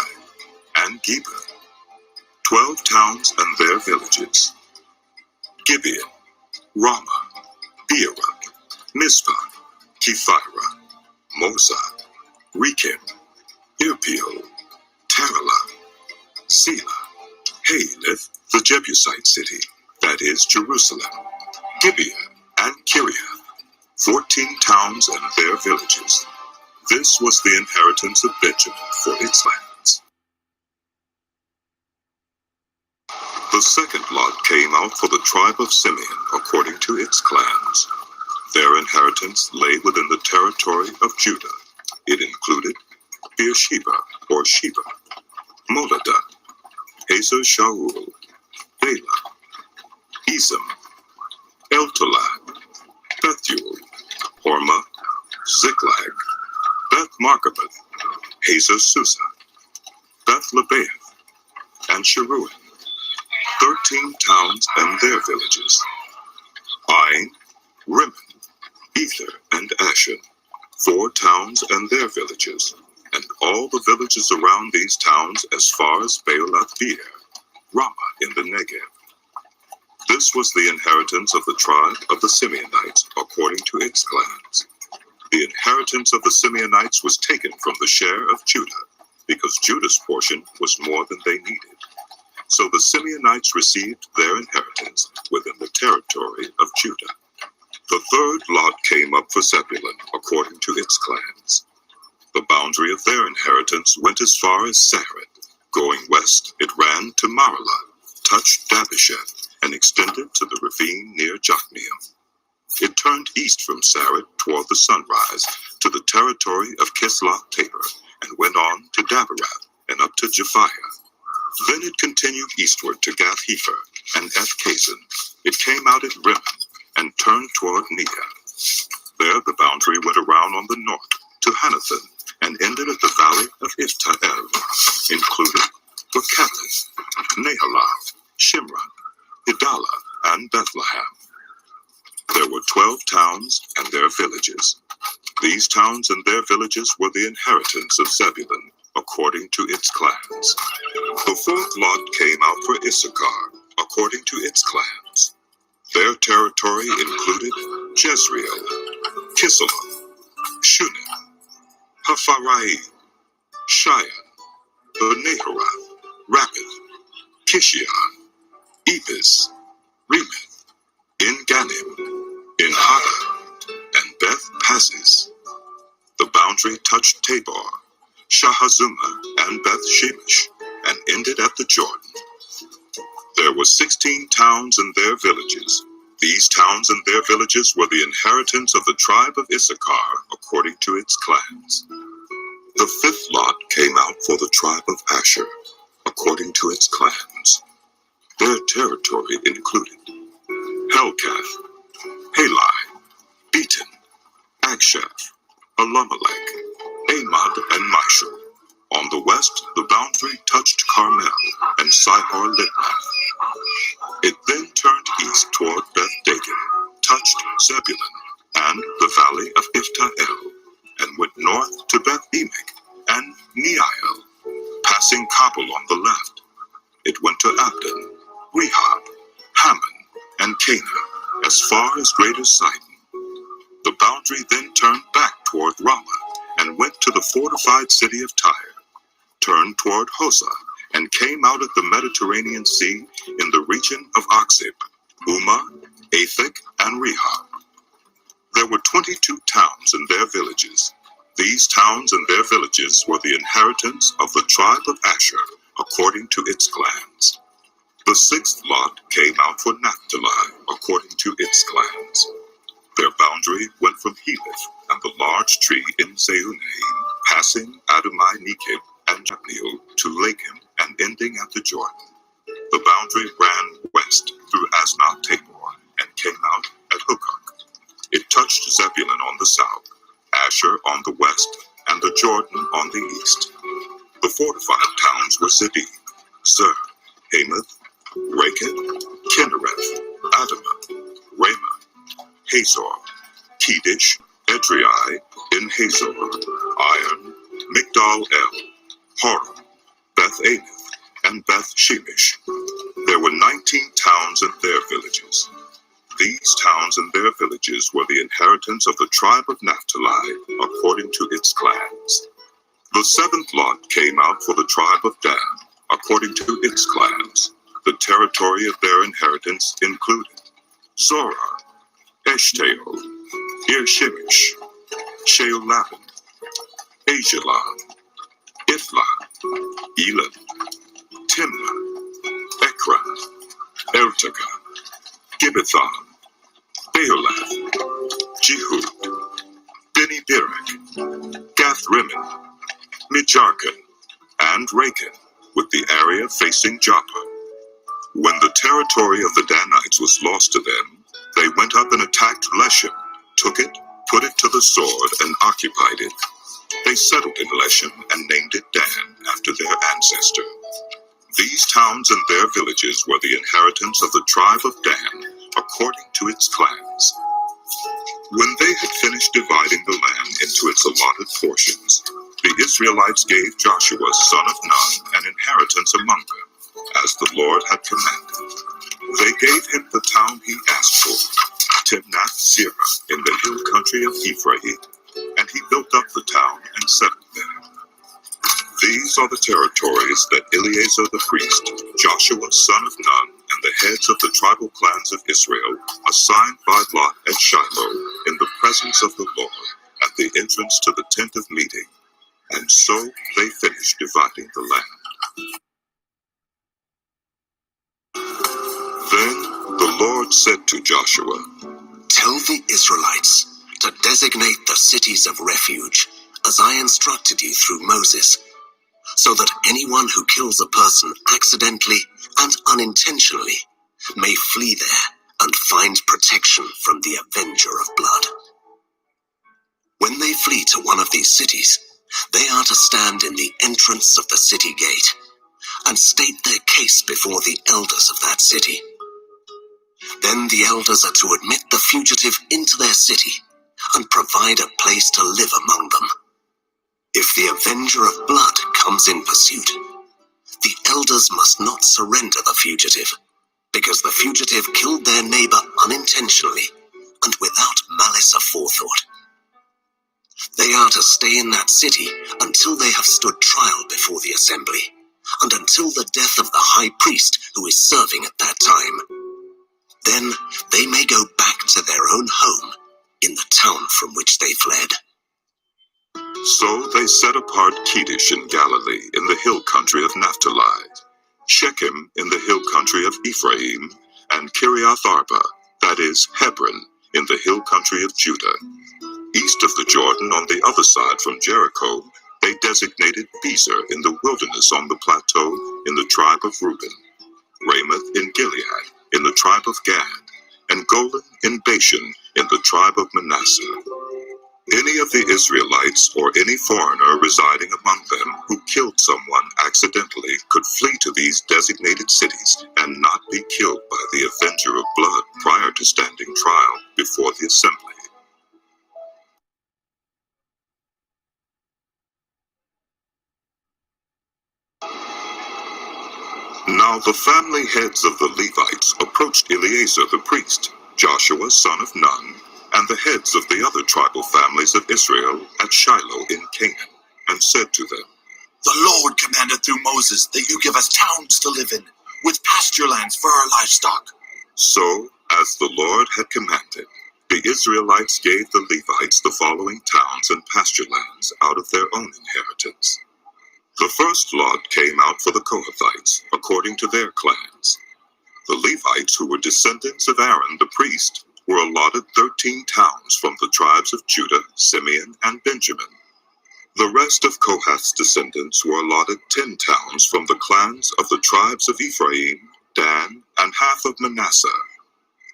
[SPEAKER 2] and Geba, 12 towns and their villages: Gibeon, Ramah, Beeroth, Mizpah, Kephirah, Mozah, Rekem, Irpeel, Taralah, Selah, Haleth, the Jebusite city, that is Jerusalem, Gibeah, and Kiriath, 14 towns and their villages. This was the inheritance of Benjamin for its lands. The second lot came out for the tribe of Simeon according to its clans. Their inheritance lay within the territory of Judah. It included Beersheba, or Sheba, Moladah, Hazer-shaul, Bela, Ezem, Eltolad, Bethuel, Hormah, Ziklag, Beth-marcaboth, Hazer-susa, Beth-lebaoth, and Sheruin, 13 towns and their villages: Ain, Rimmon, Ether, and Ashan, 4 towns and their villages, and all the villages around these towns as far as Baalath-beer, Ramah in the Negev. This was the inheritance of the tribe of the Simeonites according to its clans. The inheritance of the Simeonites was taken from the share of Judah, because Judah's portion was more than they needed. So the Simeonites received their inheritance within the territory of Judah. The third lot came up for Zebulun according to its clans. The boundary of their inheritance went as far as Sarid. Going west, it ran to Maralah, touched Dabasheth, and extended to the ravine near Jokneam. It turned east from Sarid toward the sunrise to the territory of Kisloth-Tabor, and went on to Dabarath and up to Japhiah. Then it continued eastward to Gath-Hepher and Eth-Kazin. It came out at Rimmon and turned toward Neah. There the boundary went around on the north to Hanathan and ended at the valley of Ifta-El, including Beketheth, Nahalath, Shimron, Idalah, and Bethlehem. There were 12 towns and their villages. These towns and their villages were the inheritance of Zebulun, according to its clans. The fourth lot came out for Issachar, according to its clans. Their territory included Jezreel, Kisaloth, Shunem, Hapharaim, Shion, Benaharath, Rabbith, Kishion, Ebis, Remeth, En-Ganim, En-Hadah, and Beth-Pazzez. The boundary touched Tabor, Shahazumah, and Beth-Shemesh, and ended at the Jordan. There were 16 towns and their villages. These towns and their villages were the inheritance of the tribe of Issachar according to its clans. The fifth lot came out for the tribe of Asher according to its clans. Their territory included Helkath, Halai, Beaton, Akshaph, Elimelech, Amad, and Mishal. On the west, the boundary touched Carmel and Sihor-Libnath. It then turned east toward Beth-Dagon, touched Zebulun and the valley of Ifta-El, and went north to Beth-Emek and Neiel, passing Kabul on the left. It went to Abdon, Rehob, Hammon, and Cana, as far as Greater Sidon. The boundary then turned back toward Ramah, and went to the fortified city of Tyre, turned toward Hosah, and came out at the Mediterranean Sea in the region of Akzib, Umah, Aphek, and Rehob. There were 22 towns and their villages. These towns and their villages were the inheritance of the tribe of Asher, according to its clans. The sixth lot came out for Naphtali, according to its clans. Their boundary went from Heleph and the large tree in Zeunaim, passing Adumai-Nekib and Jabneel to Lakim and ending at the Jordan. The boundary ran west through Asnath-Tabor and came out at Hukok. It touched Zebulun on the south, Asher on the west, and the Jordan on the east. The fortified towns were Zidin, Zer, Hamath, Raketh, Kinnereth, Adamah, Ramah, Hazor, Kedesh, Edrei, En-Hazor, Iron, Migdal-El, Horem, Beth-Anath, and Beth-Shemesh. There were 19 towns and their villages. These towns and their villages were the inheritance of the tribe of Naphtali, according to its clans. The seventh lot came out for the tribe of Dan, according to its clans. The territory of their inheritance included Zorah, Eshtaol, Ir-Shemesh, Sheol-Labin, Ajalon, Iflah, Elam, Timnah, Ekron, Eltekah, Gibbethon, Beolath, Jehud, Beni-Berak, Gath-Rimmon, Mijarkon, and Rakin, with the area facing Joppa. When the territory of the Danites was lost to them, they went up and attacked Leshem, took it, put it to the sword, and occupied it. They settled in Leshem and named it Dan, after their ancestor. These towns and their villages were the inheritance of the tribe of Dan, according to its clans. When they had finished dividing the land into its allotted portions, the Israelites gave Joshua son of Nun an inheritance among them, as the Lord had commanded. They gave him the town he asked for, Timnath-Serah, in the hill country of Ephraim, and he built up the town and settled there. These are the territories that Eleazar the priest, Joshua son of Nun, and the heads of the tribal clans of Israel assigned by lot at Shiloh in the presence of the Lord at the entrance to the tent of meeting. And so they finished dividing the land. Then the Lord said to Joshua,
[SPEAKER 1] "Tell the Israelites to designate the cities of refuge, as I instructed you through Moses, so that anyone who kills a person accidentally and unintentionally may flee there and find protection from the avenger of blood. When they flee to one of these cities, they are to stand in the entrance of the city gate and state their case before the elders of that city. Then the elders are to admit the fugitive into their city and provide a place to live among them. If the avenger of blood comes in pursuit, the elders must not surrender the fugitive, because the fugitive killed their neighbor unintentionally and without malice aforethought. They are to stay in that city until they have stood trial before the assembly, and until the death of the high priest who is serving at that time. Then they may go back to their own home in the town from which they fled."
[SPEAKER 2] So they set apart Kedesh in Galilee in the hill country of Naphtali, Shechem in the hill country of Ephraim, and Kiriath Arba, that is, Hebron, in the hill country of Judah. East of the Jordan on the other side from Jericho, they designated Bezer in the wilderness on the plateau in the tribe of Reuben, Ramoth in Gilead in the tribe of Gad, and Golan in Bashan in the tribe of Manasseh. Any of the Israelites or any foreigner residing among them who killed someone accidentally could flee to these designated cities and not be killed by the avenger of blood prior to standing trial before the assembly. Now the family heads of the Levites approached Eleazar the priest, Joshua son of Nun, and the heads of the other tribal families of Israel at Shiloh in Canaan, and said to them,
[SPEAKER 4] "The Lord commanded through Moses that you give us towns to live in, with pasture lands for our livestock."
[SPEAKER 2] So, as the Lord had commanded, the Israelites gave the Levites the following towns and pasture lands out of their own inheritance. The first lot came out for the Kohathites, according to their clans. The Levites, who were descendants of Aaron the priest, were allotted 13 towns from the tribes of Judah, Simeon, and Benjamin. The rest of Kohath's descendants were allotted 10 towns from the clans of the tribes of Ephraim, Dan, and half of Manasseh.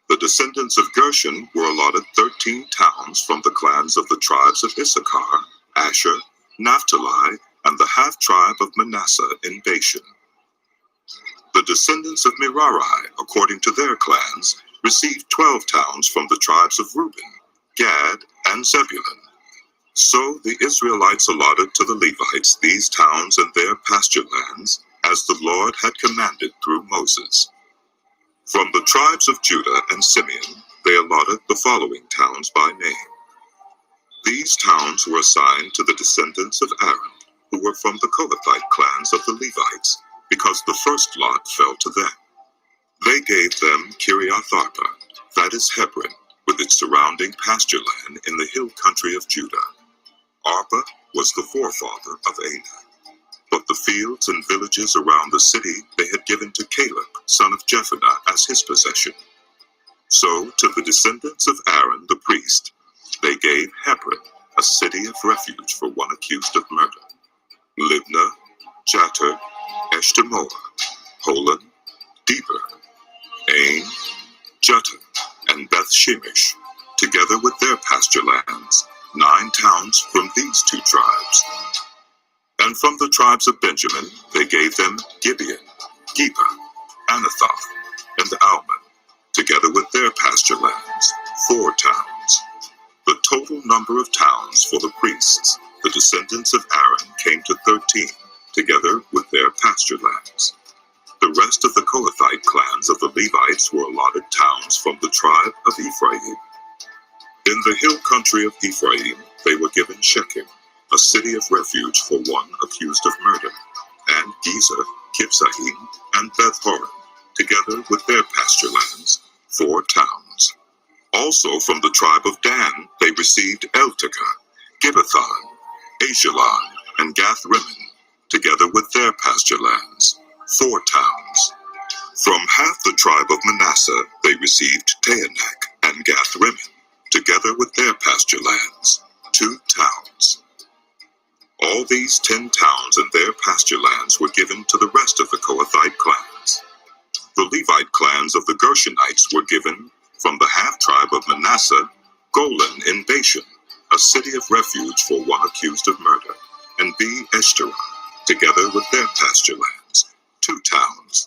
[SPEAKER 2] The descendants of Gershon were allotted 13 towns from the clans of the tribes of Issachar, Asher, Naphtali, and the half-tribe of Manasseh in Bashan. The descendants of Merari, according to their clans, received 12 towns from the tribes of Reuben, Gad, and Zebulun. So the Israelites allotted to the Levites these towns and their pasture lands, as the Lord had commanded through Moses. From the tribes of Judah and Simeon, they allotted the following towns by name. These towns were assigned to the descendants of Aaron, who were from the Kohathite clans of the Levites, because the first lot fell to them. They gave them Kiriath Arba, that is Hebron, with its surrounding pasture land in the hill country of Judah. Arba was the forefather of Anak, but the fields and villages around the city they had given to Caleb, son of Jephunneh, as his possession. So to the descendants of Aaron the priest, they gave Hebron, a city of refuge for one accused of murder, Libnah, Jattir, Eshtemoa, Holon, Deber, Ain, Jutah, and Beth Shemesh, together with their pasture lands, 9 towns from these 2 tribes. And from the tribes of Benjamin, they gave them Gibeon, Geba, Anathoth, and Almon, together with their pasture lands, 4 towns. The total number of towns for the priests, the descendants of Aaron, came to 13, together with their pasture lands. The rest of the Kohathite clans of the Levites were allotted towns from the tribe of Ephraim. In the hill country of Ephraim, they were given Shechem, a city of refuge for one accused of murder, and Gezer, Kibzahim, and Beth-horon, together with their pasture lands, 4 towns. Also from the tribe of Dan, they received Eltekeh, Gibbethon, Ajalon, and Gath-rimmon, together with their pasture lands, 4 towns. From half the tribe of Manasseh, they received Taanach and Gath-rimmon, together with their pasture lands, 2 towns. All these 10 towns and their pasture lands were given to the rest of the Kohathite clans. The Levite clans of the Gershonites were given, from the half-tribe of Manasseh, Golan in Bashan, a city of refuge for one accused of murder, and Be-eshterah, together with their pasture lands, 2 towns.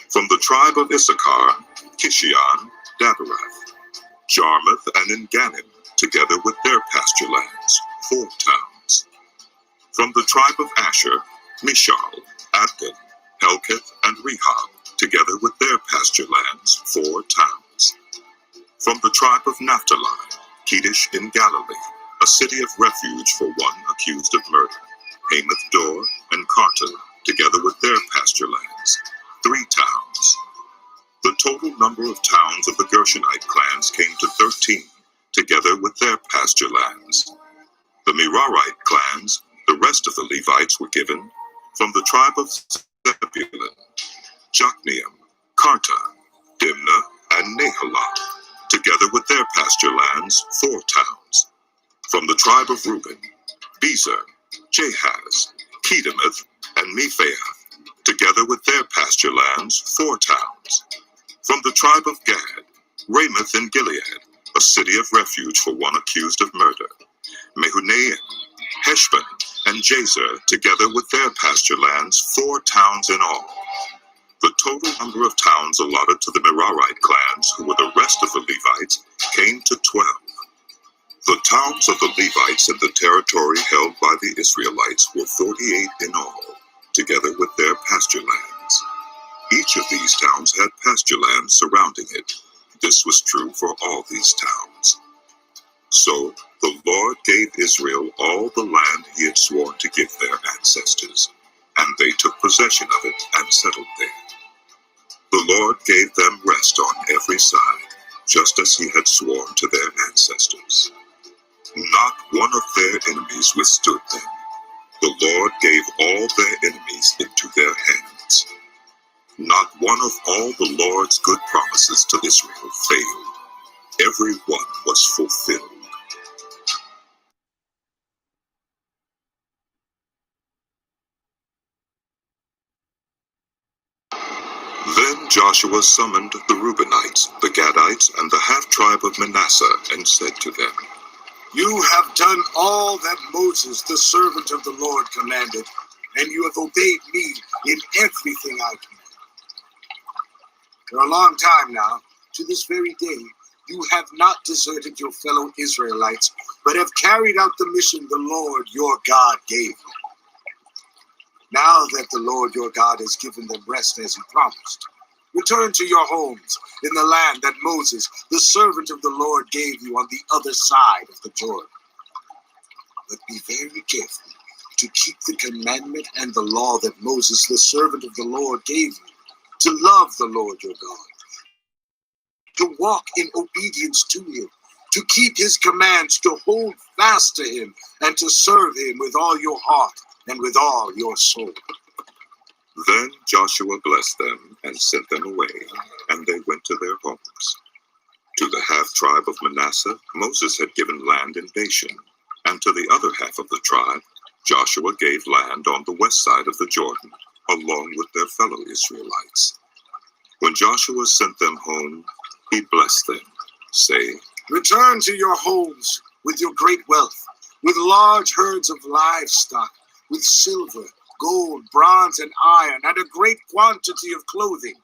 [SPEAKER 2] From the tribe of Issachar, Kishion, Daberath, Jarmuth, and Engannim, together with their pasture lands, 4 towns. From the tribe of Asher, Mishal, Adgad, Helketh, and Rehob, together with their pasture lands, 4 towns. From the tribe of Naphtali, Kedesh in Galilee, a city of refuge for one accused of murder, Hamath Dor and Karta, together with their pasture lands, 3 towns. The total number of towns of the Gershonite clans came to 13, together with their pasture lands. The Merarite clans, the rest of the Levites, were given, from the tribe of Zebulun, Jokneam, Karta, Dimnah, and Nahalal, together with their pasture lands, 4 towns. From the tribe of Reuben, Bezer, Jahaz, Kedemoth, and Mephaeth, together with their pasture lands, 4 towns. From the tribe of Gad, Ramoth in Gilead, a city of refuge for one accused of murder, Mehunaim, Heshbon, and Jazer, together with their pasture lands, 4 towns in all. The total number of towns allotted to the Merarite clans, who were the rest of the Levites, came to 12. The towns of the Levites in the territory held by the Israelites were 48 in all, together with their pasture lands. Each of these towns had pasture lands surrounding it. This was true for all these towns. So the Lord gave Israel all the land he had sworn to give their ancestors, and they took possession of it and settled there. The Lord gave them rest on every side, just as he had sworn to their ancestors. Not one of their enemies withstood them. The Lord gave all their enemies into their hands. Not one of all the Lord's good promises to Israel failed. Every one was fulfilled. Then Joshua summoned the Reubenites, the Gadites, and the half-tribe of Manasseh, and said to them,
[SPEAKER 7] You have done all that Moses, the servant of the Lord, commanded, and you have obeyed me in everything I commanded. For a long time now, to this very day, you have not deserted your fellow Israelites, but have carried out the mission the Lord your God gave you. Now that the Lord your God has given them rest as he promised, return to your homes in the land that Moses, the servant of the Lord, gave you on the other side of the Jordan. But be very careful to keep the commandment and the law that Moses, the servant of the Lord, gave you, to love the Lord your God, to walk in obedience to him, to keep his commands, to hold fast to him, and to serve him with all your heart and with all your soul.
[SPEAKER 2] Then Joshua blessed them and sent them away, and they went to their homes. To the half-tribe of Manasseh, Moses had given land in Bashan, and to the other half of the tribe, Joshua gave land on the west side of the Jordan, along with their fellow Israelites. When Joshua sent them home, he blessed them, saying,
[SPEAKER 7] Return to your homes with your great wealth, with large herds of livestock, with silver, gold, bronze, and iron, and a great quantity of clothing,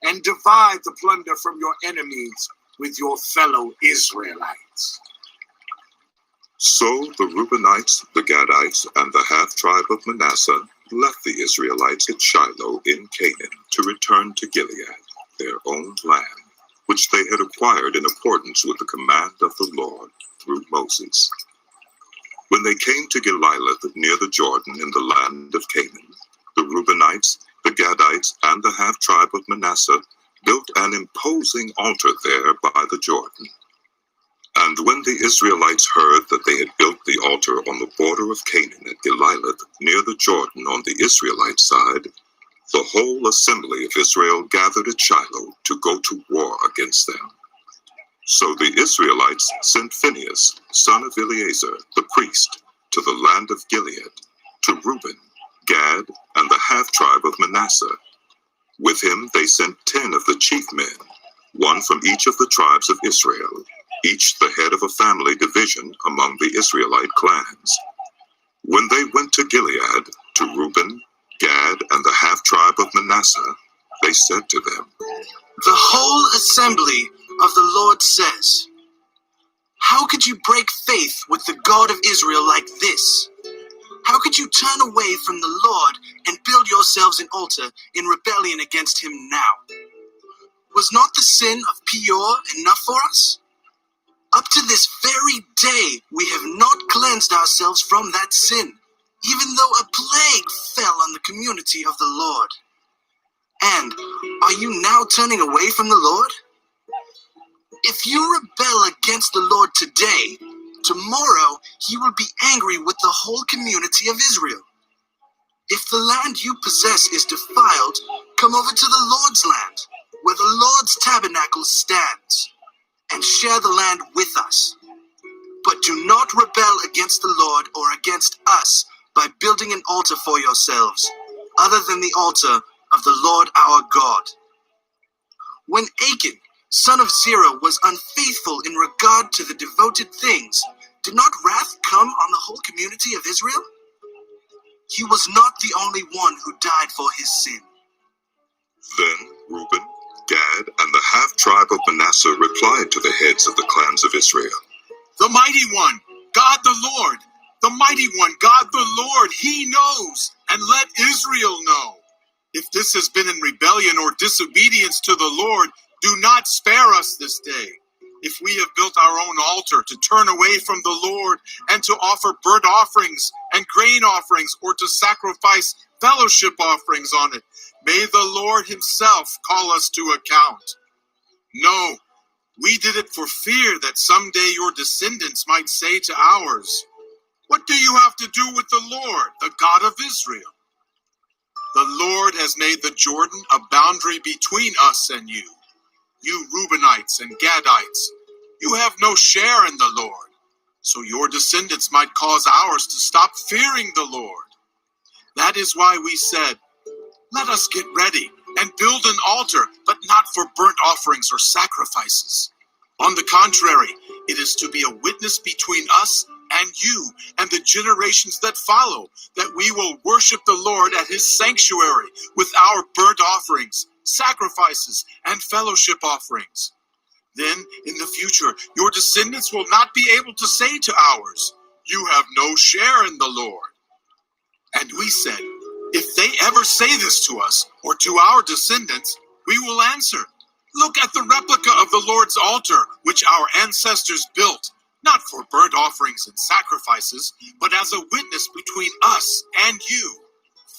[SPEAKER 7] and divide the plunder from your enemies with your fellow Israelites.
[SPEAKER 2] So the Reubenites, the Gadites, and the half-tribe of Manasseh left the Israelites at Shiloh in Canaan to return to Gilead, their own land, which they had acquired in accordance with the command of the Lord through Moses. When they came to Geliloth near the Jordan in the land of Canaan, the Reubenites, the Gadites, and the half-tribe of Manasseh built an imposing altar there by the Jordan. And when the Israelites heard that they had built the altar on the border of Canaan at Geliloth near the Jordan on the Israelite side, the whole assembly of Israel gathered at Shiloh to go to war against them. So the Israelites sent Phinehas, son of Eleazar, the priest, to the land of Gilead, to Reuben, Gad, and the half-tribe of Manasseh. With him they sent 10 of the chief men, one from each of the tribes of Israel, each the head of a family division among the Israelite clans. When they went to Gilead, to Reuben, Gad, and the half-tribe of Manasseh, they said to them,
[SPEAKER 6] The whole assembly of the Lord says, How could you break faith with the God of Israel like this? How could you turn away from the Lord and build yourselves an altar in rebellion against him now? Was not the sin of Peor enough for us? Up to this very day, we have not cleansed ourselves from that sin, even though a plague fell on the community of the Lord. And are you now turning away from the Lord? If you rebel against the Lord today, tomorrow he will be angry with the whole community of Israel. If the land you possess is defiled, come over to the Lord's land, where the Lord's tabernacle stands, and share the land with us. But do not rebel against the Lord or against us by building an altar for yourselves, other than the altar of the Lord our God. When Achan, son of Zerah, was unfaithful in regard to the devoted things, did not wrath come on the whole community of Israel? He was not the only one who died for his sin.
[SPEAKER 2] Then Reuben, Gad, and the half-tribe of Manasseh replied to the heads of the clans of Israel,
[SPEAKER 7] The mighty one, God the Lord, the mighty one, God the Lord, he knows, and let Israel know. If this has been in rebellion or disobedience to the Lord, do not spare us this day. If we have built our own altar to turn away from the Lord and to offer burnt offerings and grain offerings or to sacrifice fellowship offerings on it, may the Lord himself call us to account. No, we did it for fear that someday your descendants might say to ours, What do you have to do with the Lord, the God of Israel? The Lord has made the Jordan a boundary between us and you. You Reubenites and Gadites, you have no share in the Lord, so your descendants might cause ours to stop fearing the Lord. That is why we said, Let us get ready and build an altar, but not for burnt offerings or sacrifices. On the contrary, it is to be a witness between us and you and the generations that follow, that we will worship the Lord at his sanctuary with our burnt offerings, sacrifices, and fellowship offerings. Then, in the future, your descendants will not be able to say to ours, You have no share in the Lord. And we said, If they ever say this to us or to our descendants, we will answer, Look at the replica of the Lord's altar, which our ancestors built, not for burnt offerings and sacrifices, but as a witness between us and you.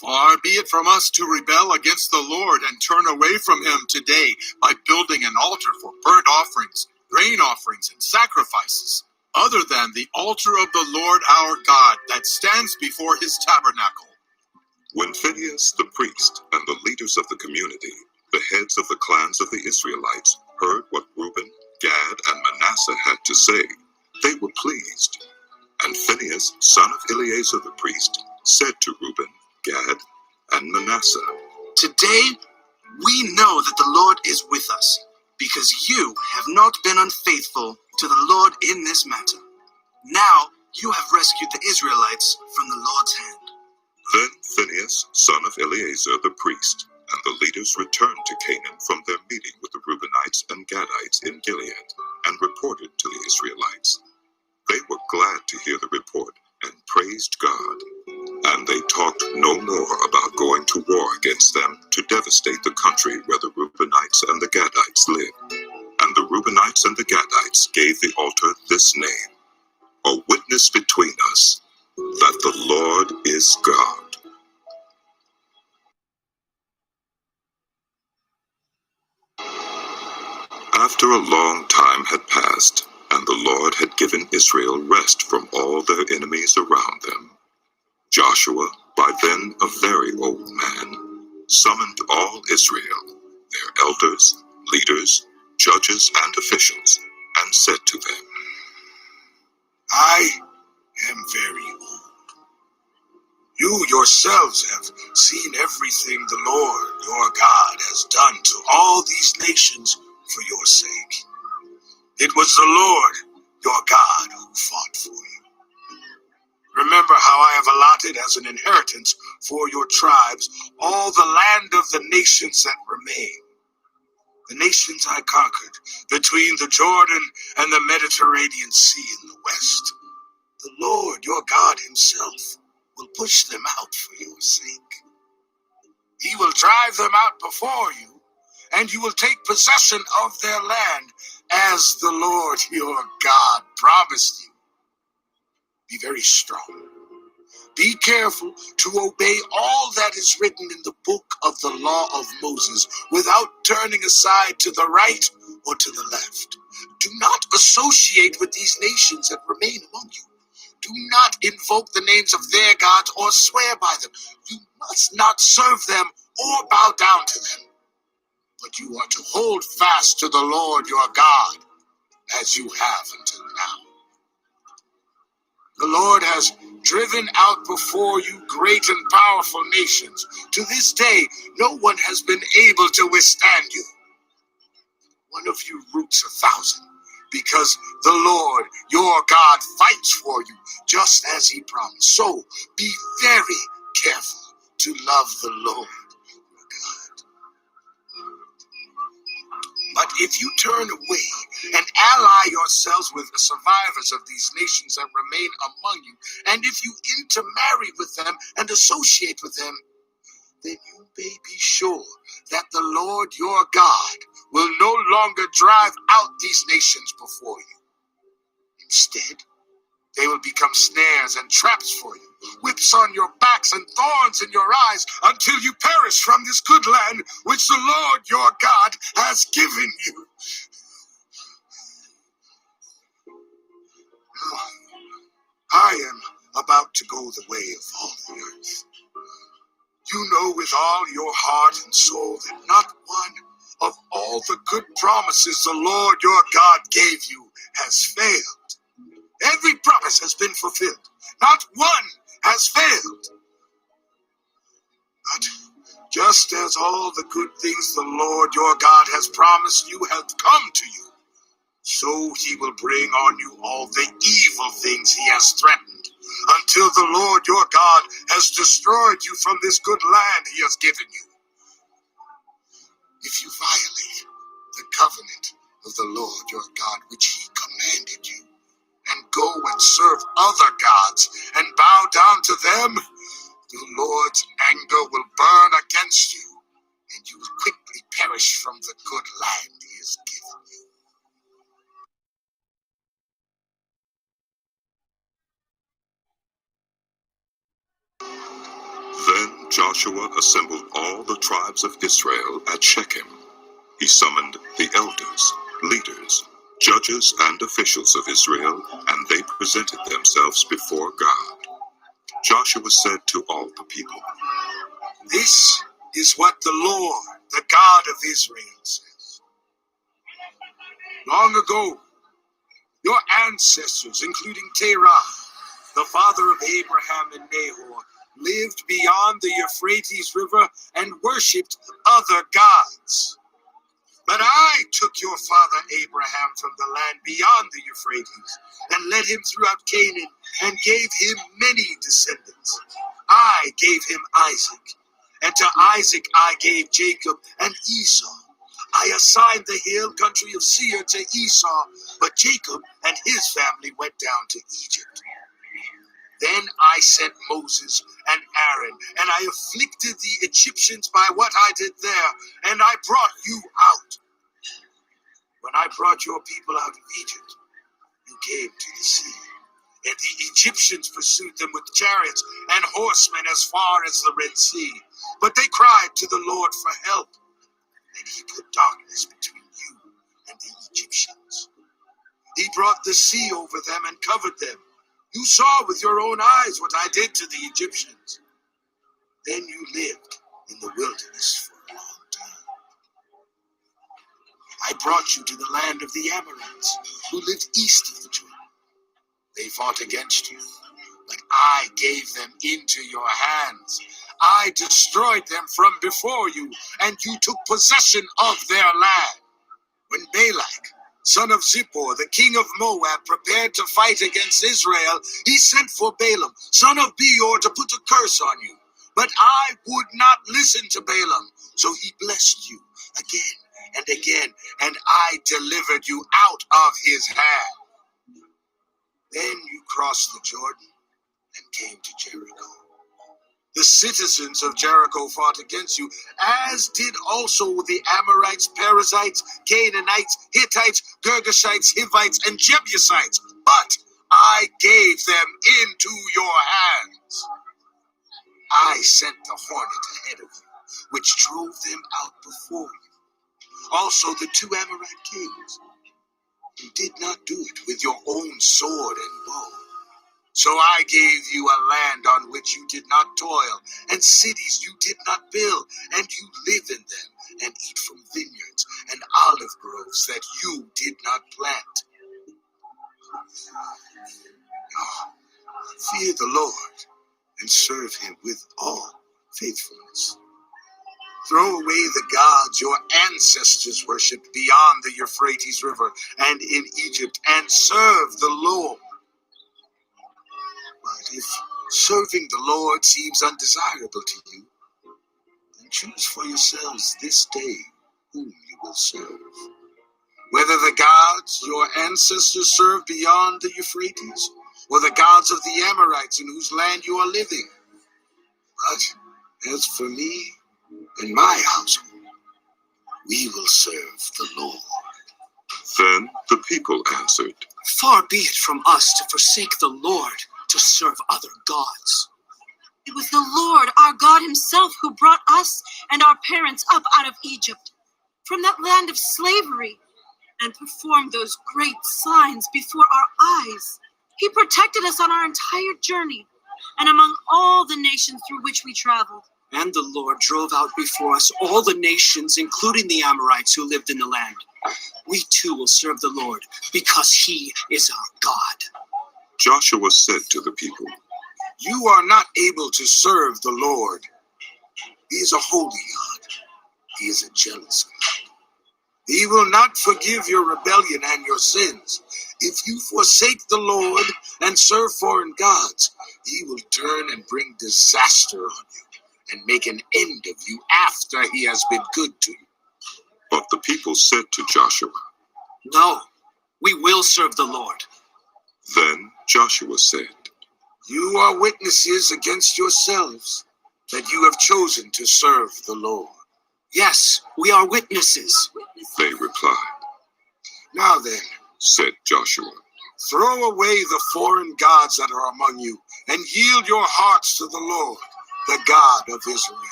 [SPEAKER 7] Far be it from us to rebel against the Lord and turn away from him today by building an altar for burnt offerings, grain offerings, and sacrifices, other than the altar of the Lord our God that stands before his tabernacle.
[SPEAKER 2] When Phinehas the priest and the leaders of the community, the heads of the clans of the Israelites, heard what Reuben, Gad, and Manasseh had to say, they were pleased. And Phinehas, son of Eleazar the priest, said to Reuben, Gad, and Manasseh,
[SPEAKER 6] Today we know that the Lord is with us, because you have not been unfaithful to the Lord in this matter. Now you have rescued the Israelites from the Lord's hand.
[SPEAKER 2] Then Phinehas, son of Eleazar the priest, and the leaders returned to Canaan from their meeting with the Reubenites and Gadites in Gilead, and reported to the Israelites. They were glad to hear the report and praised God. And they talked no more about going to war against them to devastate the country where the Reubenites and the Gadites lived. And the Reubenites and the Gadites gave the altar this name: a witness between us that the Lord is God. After a long time had passed, and the Lord had given Israel rest from all their enemies around them, Joshua, by then a very old man, summoned all Israel, their elders, leaders, judges, and officials, and said to them,
[SPEAKER 7] I am very old. You yourselves have seen everything the Lord your God has done to all these nations for your sake. It was the Lord your God who fought for you. Remember how I have allotted as an inheritance for your tribes all the land of the nations that remain. The nations I conquered between the Jordan and the Mediterranean Sea in the west. The Lord your God himself will push them out for your sake. He will drive them out before you, and you will take possession of their land as the Lord your God promised you. Be very strong. Be careful to obey all that is written in the book of the law of Moses without turning aside to the right or to the left. Do not associate with these nations that remain among you. Do not invoke the names of their gods or swear by them. You must not serve them or bow down to them. But you are to hold fast to the Lord your God as you have until now. The Lord has driven out before you great and powerful nations. To this day, no one has been able to withstand you. One of you roots 1,000, because the Lord your God fights for you, just as he promised. So be very careful to love the Lord your God. But if you turn away and ally yourselves with the survivors of these nations that remain among you, and if you intermarry with them and associate with them, then you may be sure that the Lord your God will no longer drive out these nations before you. Instead, they will become snares and traps for you, whips on your backs and thorns in your eyes, until you perish from this good land which the Lord your God has given you. I am about to go the way of all the earth. You know with all your heart and soul that not one of all the good promises the Lord your God gave you has failed. Every promise has been fulfilled. Not one has failed. But just as all the good things the Lord your God has promised you have come to you, so he will bring on you all the evil things he has threatened, until the Lord your God has destroyed you from this good land he has given you. If you violate the covenant of the Lord your God, which he commanded you, and go and serve other gods and bow down to them, the Lord's anger will burn against you, and you will quickly perish from the good land he has given you.
[SPEAKER 2] Then Joshua assembled all the tribes of Israel at Shechem. He summoned the elders, leaders, judges, and officials of Israel, and they presented themselves before God. Joshua said to all the people,
[SPEAKER 7] This is what the Lord, the God of Israel, says. Long ago, your ancestors, including Terah, the father of Abraham and Nahor, lived beyond the Euphrates River and worshipped other gods. But I took your father Abraham from the land beyond the Euphrates and led him throughout Canaan and gave him many descendants. I gave him Isaac, and to Isaac I gave Jacob and Esau. I assigned the hill country of Seir to Esau, but Jacob and his family went down to Egypt. Then I sent Moses and Aaron, and I afflicted the Egyptians by what I did there, and I brought you out. When I brought your people out of Egypt, you came to the sea, and the Egyptians pursued them with chariots and horsemen as far as the Red Sea. But they cried to the Lord for help, and he put darkness between you and the Egyptians. He brought the sea over them and covered them. You saw with your own eyes what I did to the Egyptians. Then you lived in the wilderness for a long time. I brought you to the land of the Amorites, who lived east of the Jordan. They fought against you, but I gave them into your hands. I destroyed them from before you, and you took possession of their land. When Balak, son of Zippor, the king of Moab, prepared to fight against Israel, he sent for Balaam, son of Beor, to put a curse on you. But I would not listen to Balaam, so he blessed you again and again, and I delivered you out of his hand. Then you crossed the Jordan and came to Jericho. The citizens of Jericho fought against you, as did also the Amorites, Perizzites, Canaanites, Hittites, Girgashites, Hivites, and Jebusites. But I gave them into your hands. I sent the hornet ahead of you, which drove them out before you. Also the 2 Amorite kings. You did not do it with your own sword and bow. So I gave you a land on which you did not toil, and cities you did not build, and you live in them, and eat from vineyards and olive groves that you did not plant. Oh, fear the Lord, and serve him with all faithfulness. Throw away the gods your ancestors worshipped beyond the Euphrates River and in Egypt, and serve the Lord. But if serving the Lord seems undesirable to you, then choose for yourselves this day whom you will serve. Whether the gods your ancestors served beyond the Euphrates, or the gods of the Amorites in whose land you are living. But as for me and my household, we will serve the Lord.
[SPEAKER 2] Then the people answered,
[SPEAKER 11] Far be it from us to forsake the Lord to serve other gods.
[SPEAKER 12] It was the Lord, our God himself, who brought us and our parents up out of Egypt, from that land of slavery, and performed those great signs before our eyes. He protected us on our entire journey, and among all the nations through which we traveled.
[SPEAKER 11] And the Lord drove out before us all the nations, including the Amorites who lived in the land. We too will serve the Lord, because he is our God.
[SPEAKER 2] Joshua said to the people,
[SPEAKER 7] You are not able to serve the Lord. He is a holy God. He is a jealous God. He will not forgive your rebellion and your sins. If you forsake the Lord and serve foreign gods, he will turn and bring disaster on you and make an end of you after he has been good to you.
[SPEAKER 2] But the people said to Joshua,
[SPEAKER 11] No, we will serve the Lord.
[SPEAKER 2] Then Joshua said,
[SPEAKER 7] You are witnesses against yourselves that you have chosen to serve the Lord.
[SPEAKER 11] Yes, we are witnesses.
[SPEAKER 2] They replied.
[SPEAKER 7] Now then,
[SPEAKER 2] said Joshua,
[SPEAKER 7] throw away the foreign gods that are among you, and yield your hearts to the Lord, the God of Israel.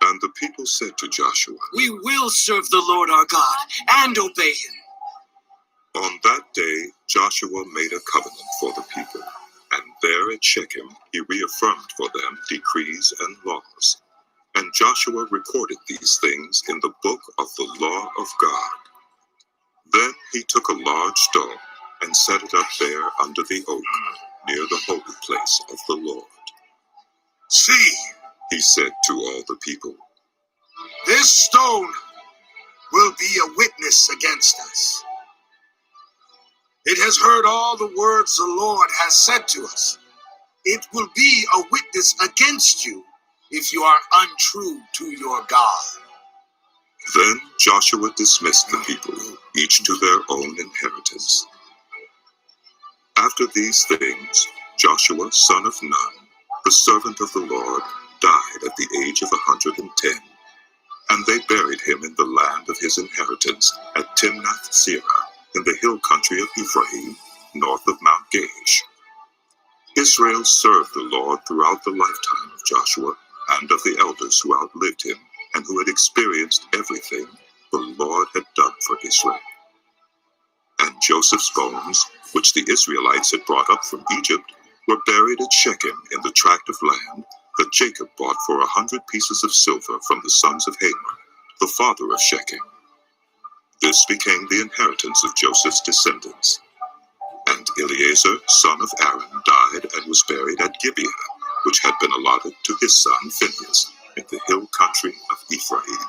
[SPEAKER 2] And the people said to Joshua,
[SPEAKER 11] We will serve the Lord our God and obey him.
[SPEAKER 2] On that day, Joshua made a covenant for the people, and there at Shechem he reaffirmed for them decrees and laws. And Joshua recorded these things in the book of the law of God. Then he took a large stone and set it up there under the oak, near the holy place of the Lord.
[SPEAKER 7] See,
[SPEAKER 2] he said to all the people,
[SPEAKER 7] this stone will be a witness against us. It has heard all the words the Lord has said to us. It will be a witness against you if you are untrue to your God.
[SPEAKER 2] Then Joshua dismissed the people, each to their own inheritance. After these things, Joshua, son of Nun, the servant of the Lord, died at the age of 110, and they buried him in the land of his inheritance at Timnath-serah, in the hill country of Ephraim, north of Mount Gaish. Israel served the Lord throughout the lifetime of Joshua and of the elders who outlived him and who had experienced everything the Lord had done for Israel. And Joseph's bones, which the Israelites had brought up from Egypt, were buried at Shechem in the tract of land that Jacob bought for 100 pieces of silver from the sons of Hamor, the father of Shechem. This became the inheritance of Joseph's descendants. And Eleazar, son of Aaron, died and was buried at Gibeah, which had been allotted to his son Phinehas, in the hill country of Ephraim.